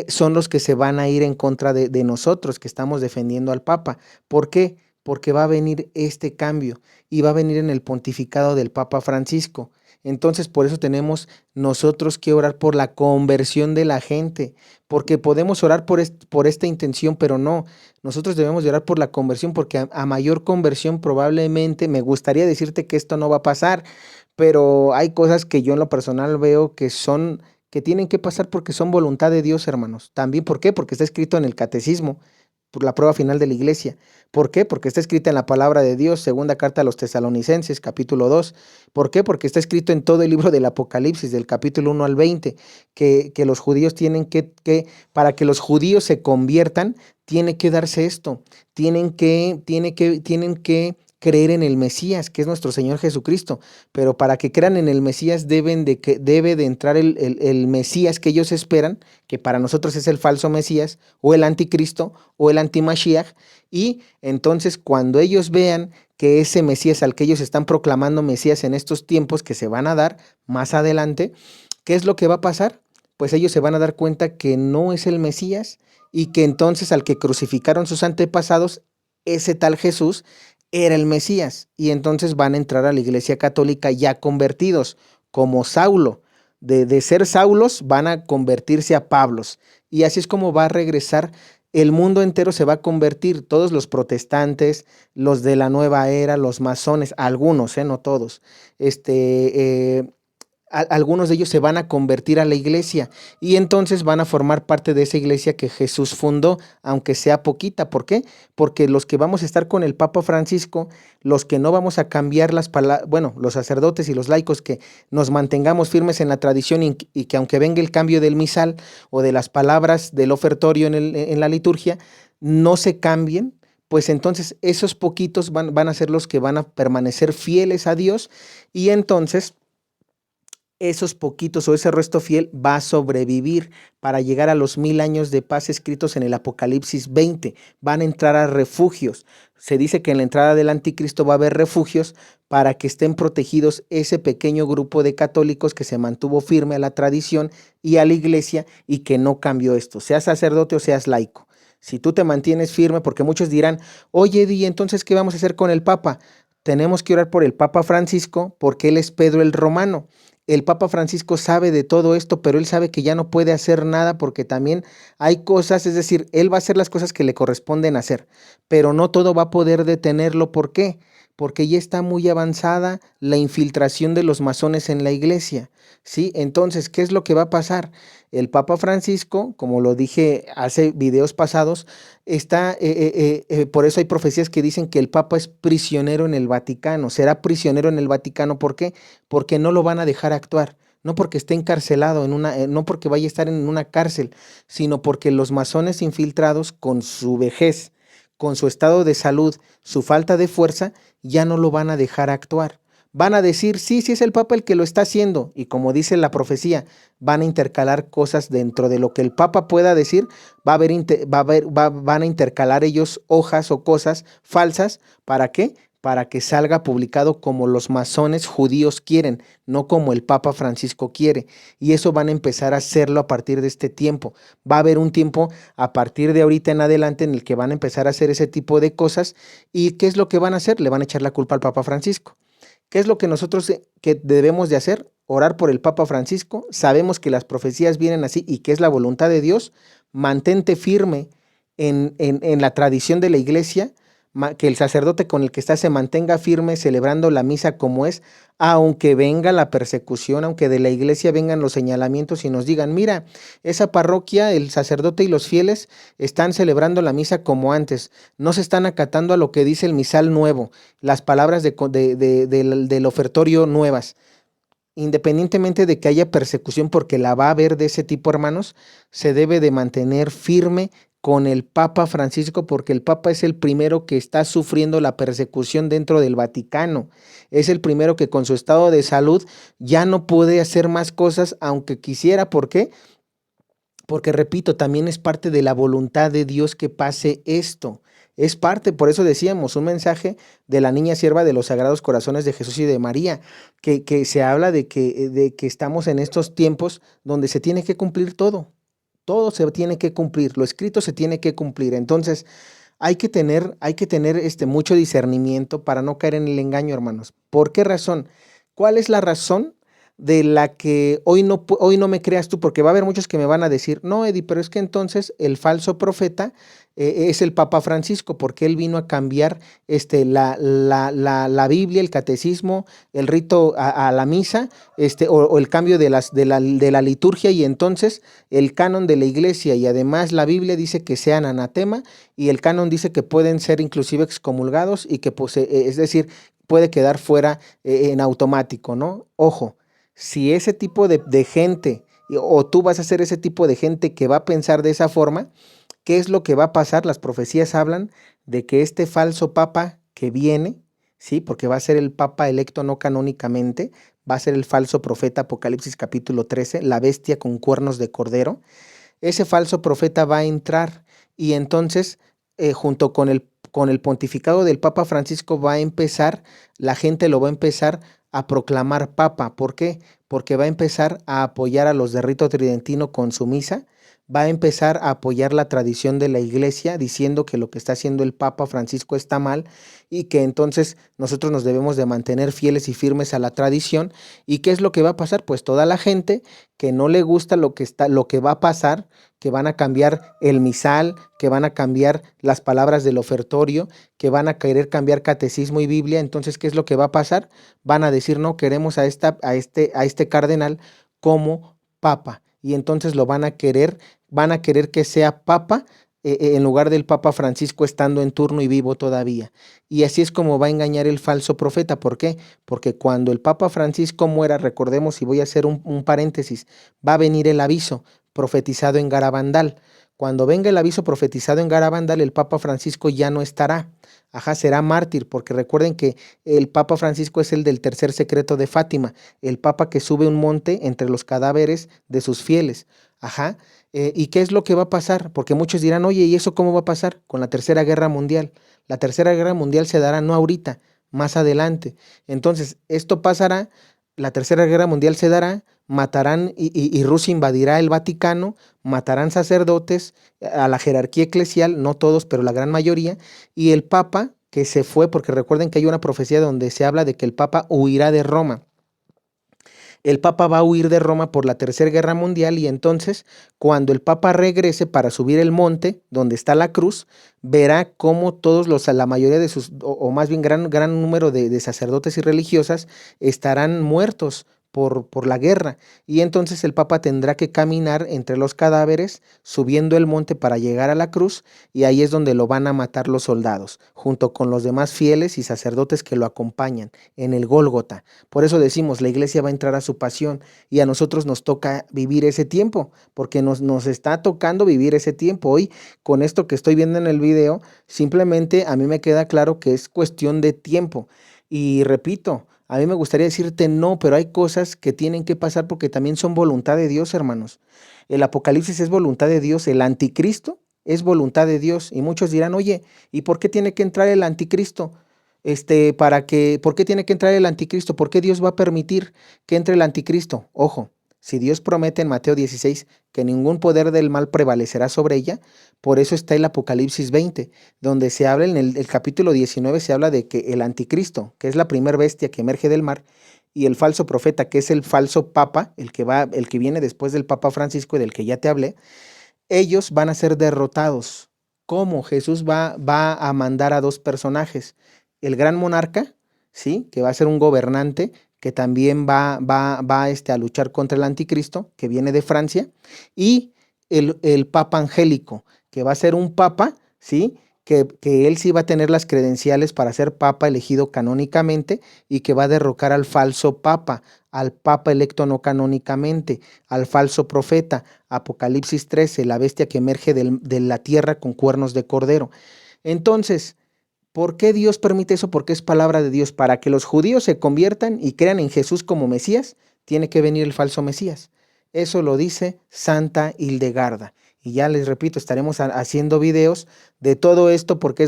son los que se van a ir en contra de nosotros que estamos defendiendo al Papa. ¿Por qué? Porque va a venir este cambio y va a venir en el pontificado del Papa Francisco. Entonces, por eso tenemos nosotros que orar por la conversión de la gente, porque podemos orar por esta intención, pero no, nosotros debemos de orar por la conversión, porque a mayor conversión probablemente, me gustaría decirte que esto no va a pasar, pero hay cosas que yo en lo personal veo que tienen que pasar porque son voluntad de Dios, hermanos. También, ¿por qué? Porque está escrito en el catecismo, por la prueba final de la iglesia. ¿Por qué? Porque está escrita en la palabra de Dios, segunda carta a los Tesalonicenses, capítulo 2. ¿Por qué? Porque está escrito en todo el libro del Apocalipsis, del capítulo 1 al 20, que los judíos tienen para que los judíos se conviertan, tiene que darse esto, tienen que creer en el Mesías, que es nuestro Señor Jesucristo, pero para que crean en el Mesías debe de entrar el Mesías que ellos esperan, que para nosotros es el falso Mesías, o el anticristo, o el antimashiach, y entonces cuando ellos vean que ese Mesías al que ellos están proclamando Mesías en estos tiempos que se van a dar más adelante, ¿qué es lo que va a pasar? Pues ellos se van a dar cuenta que no es el Mesías, y que entonces al que crucificaron sus antepasados, ese tal Jesús, era el Mesías, y entonces van a entrar a la Iglesia Católica ya convertidos, como Saulo. De ser Saulos van a convertirse a Pablos, y así es como va a regresar. El mundo entero se va a convertir, todos los protestantes, los de la nueva era, los masones, algunos, no todos, algunos de ellos se van a convertir a la iglesia, y entonces van a formar parte de esa iglesia que Jesús fundó, aunque sea poquita. ¿Por qué? Porque los que vamos a estar con el Papa Francisco, los que no vamos a cambiar las palabras, bueno, los sacerdotes y los laicos que nos mantengamos firmes en la tradición, y que aunque venga el cambio del misal o de las palabras del ofertorio en la liturgia, no se cambien, pues entonces esos poquitos van a ser los que van a permanecer fieles a Dios, y entonces esos poquitos o ese resto fiel va a sobrevivir para llegar a los 1000 años de paz escritos en el Apocalipsis 20. Van a entrar a refugios. Se dice que en la entrada del anticristo va a haber refugios para que estén protegidos ese pequeño grupo de católicos que se mantuvo firme a la tradición y a la iglesia, y que no cambió esto, seas sacerdote o seas laico. Si tú te mantienes firme, porque muchos dirán, oye, Eddie, entonces, ¿qué vamos a hacer con el Papa? Tenemos que orar por el Papa Francisco, porque él es Pedro el Romano. El Papa Francisco sabe de todo esto, pero él sabe que ya no puede hacer nada, porque también hay cosas, es decir, él va a hacer las cosas que le corresponden hacer, pero no todo va a poder detenerlo. ¿Por qué? Porque ya está muy avanzada la infiltración de los masones en la iglesia, ¿sí? Entonces, ¿qué es lo que va a pasar? El Papa Francisco, como lo dije hace videos pasados, por eso hay profecías que dicen que el Papa es prisionero en el Vaticano, será prisionero en el Vaticano. ¿Por qué? Porque no lo van a dejar actuar, no porque esté encarcelado, no porque vaya a estar en una cárcel, sino porque los masones infiltrados, con su vejez, con su estado de salud, su falta de fuerza, ya no lo van a dejar actuar. Van a decir, sí es el Papa el que lo está haciendo, y como dice la profecía, van a intercalar cosas dentro de lo que el Papa pueda decir. Van a intercalar ellos hojas o cosas falsas. ¿Para qué? Para que salga publicado como los masones judíos quieren, no como el Papa Francisco quiere. Y eso van a empezar a hacerlo a partir de este tiempo. Va a haber un tiempo a partir de ahorita en adelante en el que van a empezar a hacer ese tipo de cosas. ¿Y qué es lo que van a hacer? Le van a echar la culpa al Papa Francisco. ¿Qué es lo que nosotros que debemos de hacer? Orar por el Papa Francisco. Sabemos que las profecías vienen así y que es la voluntad de Dios. Mantente firme en la tradición de la iglesia. que el sacerdote con el que está se mantenga firme celebrando la misa como es, aunque venga la persecución, aunque de la iglesia vengan los señalamientos y nos digan, mira, esa parroquia, el sacerdote y los fieles están celebrando la misa como antes, no se están acatando a lo que dice el misal nuevo, las palabras del ofertorio nuevas. Independientemente de que haya persecución, porque la va a haber de ese tipo, hermanos, se debe de mantener firme con el Papa Francisco, porque el Papa es el primero que está sufriendo la persecución dentro del Vaticano. Es el primero que con su estado de salud ya no puede hacer más cosas, aunque quisiera. ¿Por qué? Porque, repito, también es parte de la voluntad de Dios que pase esto. Es parte, por eso decíamos, un mensaje de la niña sierva de los Sagrados Corazones de Jesús y de María, que se habla de que estamos en estos tiempos donde se tiene que cumplir todo. Todo se tiene que cumplir, lo escrito se tiene que cumplir. Entonces, hay que tener mucho discernimiento para no caer en el engaño, hermanos. ¿Por qué razón? ¿Cuál es la razón de la que hoy no me creas tú? Porque va a haber muchos que me van a decir, no, Eddie, pero es que entonces el falso profeta es el Papa Francisco, porque él vino a cambiar la Biblia, el catecismo, el rito a la misa, o el cambio de la liturgia, y entonces el canon de la iglesia y además la Biblia dice que sean anatema, y el canon dice que pueden ser inclusive excomulgados y que es decir, puede quedar fuera en automático, ¿no? Ojo, si ese tipo de gente, o tú vas a ser ese tipo de gente que va a pensar de esa forma, ¿qué es lo que va a pasar? Las profecías hablan de que este falso papa que viene, ¿sí? Porque va a ser el papa electo no canónicamente, va a ser el falso profeta, Apocalipsis capítulo 13, la bestia con cuernos de cordero. Ese falso profeta va a entrar y entonces, junto con el pontificado del Papa Francisco, va a empezar, la gente lo va a empezar a proclamar papa. ¿Por qué? Porque va a empezar a apoyar a los de rito tridentino con su misa, va a empezar a apoyar la tradición de la iglesia diciendo que lo que está haciendo el Papa Francisco está mal y que entonces nosotros nos debemos de mantener fieles y firmes a la tradición. ¿Y qué es lo que va a pasar? Pues toda la gente que no le gusta lo que va a pasar, que van a cambiar el misal, que van a cambiar las palabras del ofertorio, que van a querer cambiar catecismo y Biblia. Entonces, ¿qué es lo que va a pasar? Van a decir, no, queremos a este cardenal como papa, y entonces lo van a querer que sea papa en lugar del Papa Francisco estando en turno y vivo todavía. Y así es como va a engañar el falso profeta. ¿Por qué? Porque cuando el Papa Francisco muera, recordemos, y voy a hacer un paréntesis, va a venir el aviso profetizado en Garabandal. Cuando venga el aviso profetizado en Garabandal, el Papa Francisco ya no estará. Será mártir, porque recuerden que el Papa Francisco es el del tercer secreto de Fátima, el Papa que sube un monte entre los cadáveres de sus fieles. ¿Y qué es lo que va a pasar? Porque muchos dirán, oye, ¿y eso cómo va a pasar? Con la Tercera Guerra Mundial. La Tercera Guerra Mundial se dará no ahorita, más adelante. Entonces, esto pasará, la Tercera Guerra Mundial se dará, matarán y Rusia invadirá el Vaticano, matarán sacerdotes, a la jerarquía eclesial, no todos, pero la gran mayoría, y el Papa que se fue, porque recuerden que hay una profecía donde se habla de que el Papa huirá de Roma. El Papa va a huir de Roma por la Tercera Guerra Mundial, y entonces cuando el Papa regrese para subir el monte donde está la cruz, verá cómo la mayoría de sus, o más bien gran número de sacerdotes y religiosas estarán muertos por la guerra, y entonces el Papa tendrá que caminar entre los cadáveres subiendo el monte para llegar a la cruz, y ahí es donde lo van a matar los soldados, junto con los demás fieles y sacerdotes que lo acompañan en el Gólgota. Por eso decimos, la iglesia va a entrar a su pasión, y a nosotros nos toca vivir ese tiempo, porque nos está tocando vivir ese tiempo. Hoy, con esto que estoy viendo en el video, simplemente a mí me queda claro que es cuestión de tiempo. Y repito, a mí me gustaría decirte no, pero hay cosas que tienen que pasar porque también son voluntad de Dios, hermanos. El Apocalipsis es voluntad de Dios, el anticristo es voluntad de Dios. Y muchos dirán, oye, ¿y por qué tiene que entrar el anticristo? ¿Por qué tiene que entrar el anticristo? ¿Por qué Dios va a permitir que entre el anticristo? Ojo, si Dios promete en Mateo 16 que ningún poder del mal prevalecerá sobre ella, por eso está el Apocalipsis 20, donde se habla en el capítulo 19, se habla de que el anticristo, que es la primer bestia que emerge del mar, y el falso profeta, que es el falso papa, el que viene después del Papa Francisco y del que ya te hablé, ellos van a ser derrotados. cómo Jesús va a mandar a dos personajes. El gran monarca, ¿sí? Que va a ser un gobernante que también va a luchar contra el anticristo, que viene de Francia, y el papa angélico, que va a ser un papa, ¿sí? Que él sí va a tener las credenciales para ser papa elegido canónicamente y que va a derrocar al falso papa, al papa electo no canónicamente, al falso profeta. Apocalipsis 13, la bestia que emerge de la tierra con cuernos de cordero. Entonces, ¿por qué Dios permite eso? Porque es palabra de Dios. Para que los judíos se conviertan y crean en Jesús como Mesías, tiene que venir el falso Mesías. Eso lo dice Santa Hildegarda. Y ya les repito, estaremos haciendo videos de todo esto porque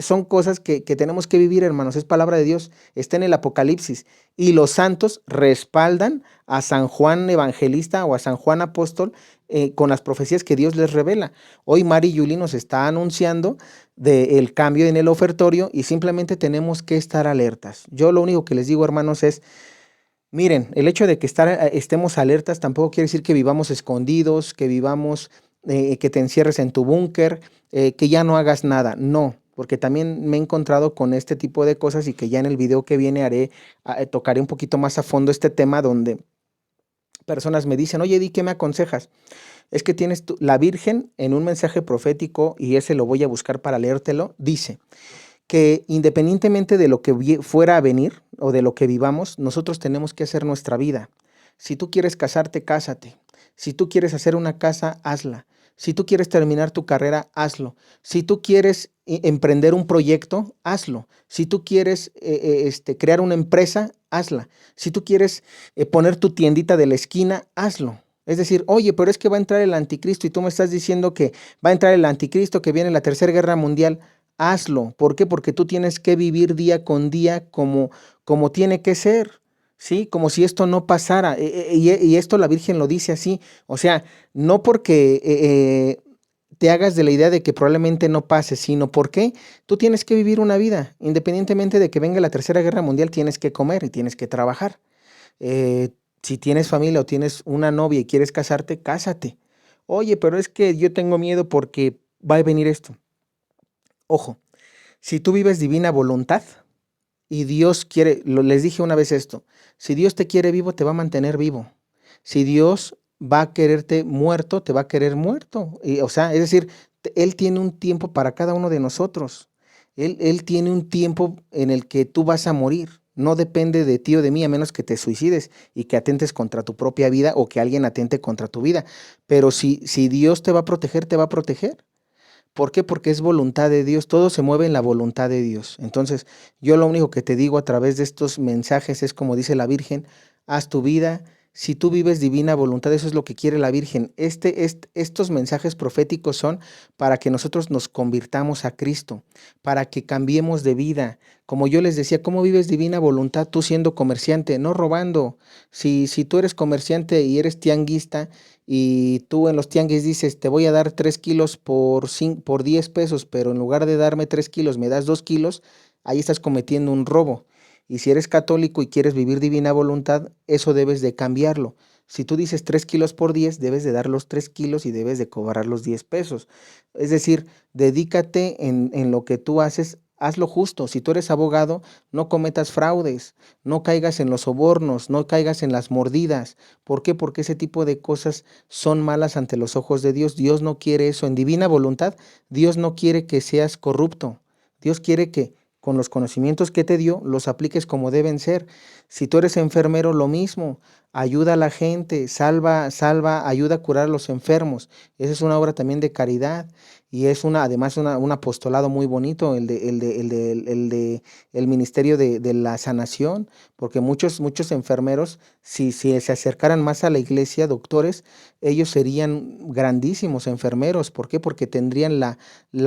son cosas que tenemos que vivir, hermanos. Es palabra de Dios, está en el Apocalipsis. Y los santos respaldan a San Juan Evangelista o a San Juan Apóstol con las profecías que Dios les revela. Hoy Mari Yuli nos está anunciando del cambio en el ofertorio y simplemente tenemos que estar alertas. Yo lo único que les digo, hermanos, es: miren, el hecho de que estemos alertas tampoco quiere decir que vivamos escondidos, que vivamos, que te encierres en tu búnker, que ya no hagas nada. No, porque también me he encontrado con este tipo de cosas y que ya en el video que viene tocaré un poquito más a fondo este tema donde personas me dicen: oye, Di, ¿qué me aconsejas? Es que tienes la Virgen en un mensaje profético, y ese lo voy a buscar para leértelo, dice que independientemente de lo que fuera a venir o de lo que vivamos, nosotros tenemos que hacer nuestra vida. Si tú quieres casarte, cásate. Si tú quieres hacer una casa, hazla. Si tú quieres terminar tu carrera, hazlo. Si tú quieres emprender un proyecto, hazlo. Si tú quieres crear una empresa, hazla. Si tú quieres poner tu tiendita de la esquina, hazlo. Es decir, oye, pero es que va a entrar el anticristo y tú me estás diciendo que va a entrar el anticristo, que viene la Tercera Guerra Mundial. Hazlo. ¿Por qué? Porque tú tienes que vivir día con día como tiene que ser, ¿sí? Como si esto no pasara. Y esto la Virgen lo dice así. O sea, no porque te hagas de la idea de que probablemente no pase, sino porque tú tienes que vivir una vida. Independientemente de que venga la Tercera Guerra Mundial, tienes que comer y tienes que trabajar. Si tienes familia o tienes una novia y quieres casarte, cásate. Oye, pero es que yo tengo miedo porque va a venir esto. Ojo, si tú vives divina voluntad y Dios quiere, les dije una vez esto: si Dios te quiere vivo, te va a mantener vivo. Si Dios va a quererte muerto, te va a querer muerto. O sea, es decir, Él tiene un tiempo para cada uno de nosotros. Él tiene un tiempo en el que tú vas a morir. No depende de ti o de mí, a menos que te suicides y que atentes contra tu propia vida o que alguien atente contra tu vida. Pero si Dios te va a proteger, te va a proteger. ¿Por qué? Porque es voluntad de Dios, todo se mueve en la voluntad de Dios. Entonces, yo lo único que te digo a través de estos mensajes es, como dice la Virgen: haz tu vida. Si tú vives divina voluntad, eso es lo que quiere la Virgen. Estos mensajes proféticos son para que nosotros nos convirtamos a Cristo, para que cambiemos de vida. Como yo les decía, ¿cómo vives divina voluntad tú siendo comerciante? No robando. Si tú eres comerciante y eres tianguista, y tú en los tianguis dices: te voy a dar 3 kilos por 10 pesos, pero en lugar de darme 3 kilos me das 2 kilos, ahí estás cometiendo un robo. Y si eres católico y quieres vivir divina voluntad, eso debes de cambiarlo. Si tú dices 3 kilos por 10, debes de dar los 3 kilos y debes de cobrar los 10 pesos. Es decir, dedícate en lo que tú haces. Haz lo justo. Si tú eres abogado, no cometas fraudes, no caigas en los sobornos, no caigas en las mordidas. ¿Por qué? Porque ese tipo de cosas son malas ante los ojos de Dios. Dios no quiere eso. En divina voluntad, Dios no quiere que seas corrupto. Dios quiere que con los conocimientos que te dio, los apliques como deben ser. Si tú eres enfermero, lo mismo. Ayuda a la gente, salva, ayuda a curar a los enfermos. Esa es una obra también de caridad. Y es además un apostolado muy bonito, el ministerio de la sanación, porque muchos enfermeros, si se acercaran más a la iglesia, doctores, ellos serían grandísimos enfermeros. ¿Por qué? Porque tendrían la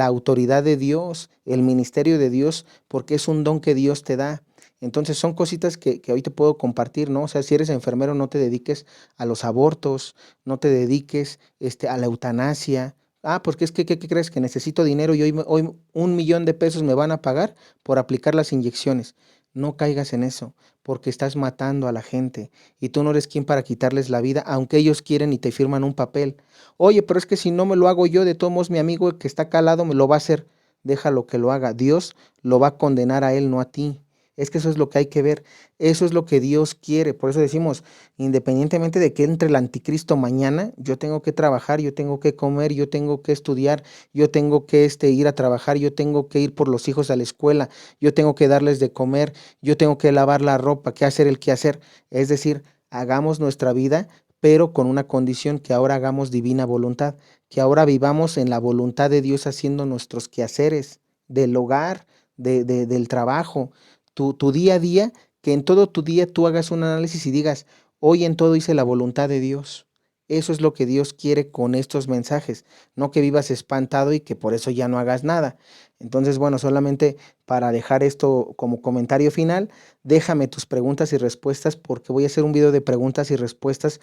autoridad de Dios, el ministerio de Dios, porque es un don que Dios te da. Entonces son cositas que hoy te puedo compartir, ¿no? O sea, si eres enfermero, no te dediques a los abortos, no te dediques a la eutanasia. Porque es que, ¿qué crees? Que necesito dinero y hoy 1 millón de pesos me van a pagar por aplicar las inyecciones. No caigas en eso, porque estás matando a la gente y tú no eres quien para quitarles la vida, aunque ellos quieren y te firman un papel. Oye, pero es que si no me lo hago yo, de todos modos mi amigo que está acá al lado me lo va a hacer. Déjalo que lo haga. Dios lo va a condenar a él, no a ti. Es que eso es lo que hay que ver. Eso es lo que Dios quiere. Por eso decimos, independientemente de que entre el anticristo mañana, yo tengo que trabajar, yo tengo que comer, yo tengo que estudiar, yo tengo que ir a trabajar, yo tengo que ir por los hijos a la escuela, yo tengo que darles de comer, yo tengo que lavar la ropa, que hacer el quehacer. Es decir, hagamos nuestra vida, pero con una condición, que ahora hagamos divina voluntad, que ahora vivamos en la voluntad de Dios haciendo nuestros quehaceres del hogar, del trabajo, tu día a día, que en todo tu día tú hagas un análisis y digas, hoy en todo hice la voluntad de Dios. Eso es lo que Dios quiere con estos mensajes, no que vivas espantado y que por eso ya no hagas nada. Entonces, bueno, solamente para dejar esto como comentario final, déjame tus preguntas y respuestas, porque voy a hacer un video de preguntas y respuestas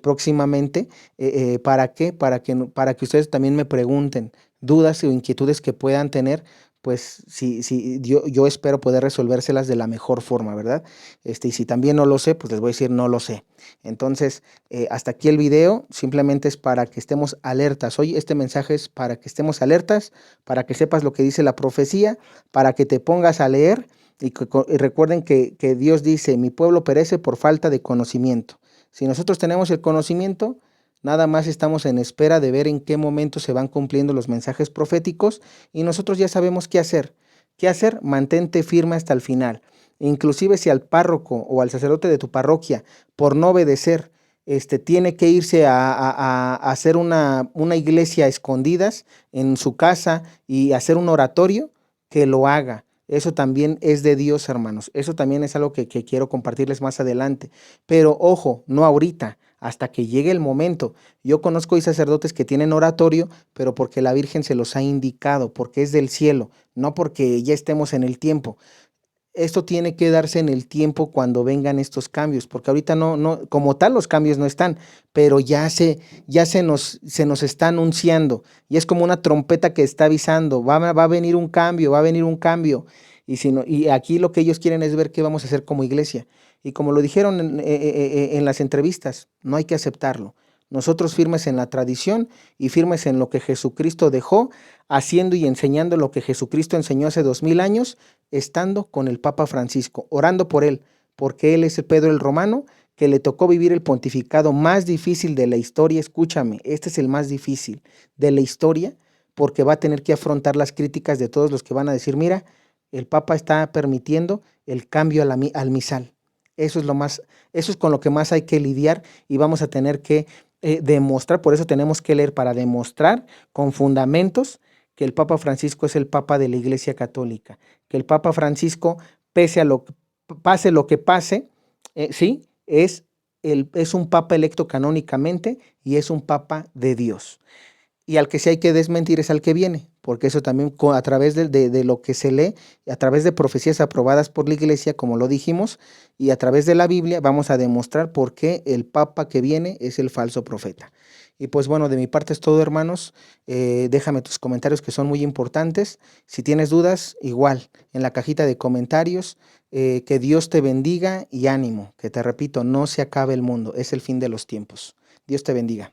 próximamente. ¿Para qué? Para que ustedes también me pregunten dudas o inquietudes que puedan tener, pues yo espero poder resolvérselas de la mejor forma, ¿verdad? Y si también no lo sé, pues les voy a decir no lo sé. Entonces, hasta aquí el video, simplemente es para que estemos alertas. Hoy este mensaje es para que estemos alertas, para que sepas lo que dice la profecía, para que te pongas a leer y recuerden que Dios dice, mi pueblo perece por falta de conocimiento. Si nosotros tenemos el conocimiento, nada más estamos en espera de ver en qué momento se van cumpliendo los mensajes proféticos y nosotros ya sabemos qué hacer. ¿Qué hacer? Mantente firme hasta el final. Inclusive si al párroco o al sacerdote de tu parroquia, por no obedecer, tiene que irse a hacer una iglesia a escondidas en su casa y hacer un oratorio, que lo haga. Eso también es de Dios, hermanos. Eso también es algo que quiero compartirles más adelante. Pero ojo, no ahorita, hasta que llegue el momento. Yo conozco a sacerdotes que tienen oratorio, pero porque la Virgen se los ha indicado, porque es del cielo, no porque ya estemos en el tiempo. Esto tiene que darse en el tiempo cuando vengan estos cambios, porque ahorita no, como tal los cambios no están, pero ya se nos está anunciando, y es como una trompeta que está avisando, va a venir un cambio, va a venir un cambio, y aquí lo que ellos quieren es ver qué vamos a hacer como iglesia, y como lo dijeron en las entrevistas, no hay que aceptarlo. Nosotros firmes en la tradición y firmes en lo que Jesucristo dejó, haciendo y enseñando lo que Jesucristo enseñó hace 2000 años, estando con el Papa Francisco, orando por él, porque él es el Pedro el Romano, que le tocó vivir el pontificado más difícil de la historia. Escúchame, este es el más difícil de la historia, porque va a tener que afrontar las críticas de todos los que van a decir, mira, el Papa está permitiendo el cambio al misal. Eso es con lo que más hay que lidiar y vamos a tener que demostrar, por eso tenemos que leer para demostrar con fundamentos que el Papa Francisco es el Papa de la Iglesia Católica, que el Papa Francisco, pase lo que pase, sí, es un Papa electo canónicamente y es un Papa de Dios. Y al que sí hay que desmentir es al que viene, porque eso también a través de lo que se lee, a través de profecías aprobadas por la Iglesia, como lo dijimos, y a través de la Biblia vamos a demostrar por qué el Papa que viene es el falso profeta. Y pues bueno, de mi parte es todo, hermanos. Déjame tus comentarios que son muy importantes. Si tienes dudas, igual, en la cajita de comentarios. Que Dios te bendiga y ánimo, que te repito, no se acabe el mundo, es el fin de los tiempos. Dios te bendiga.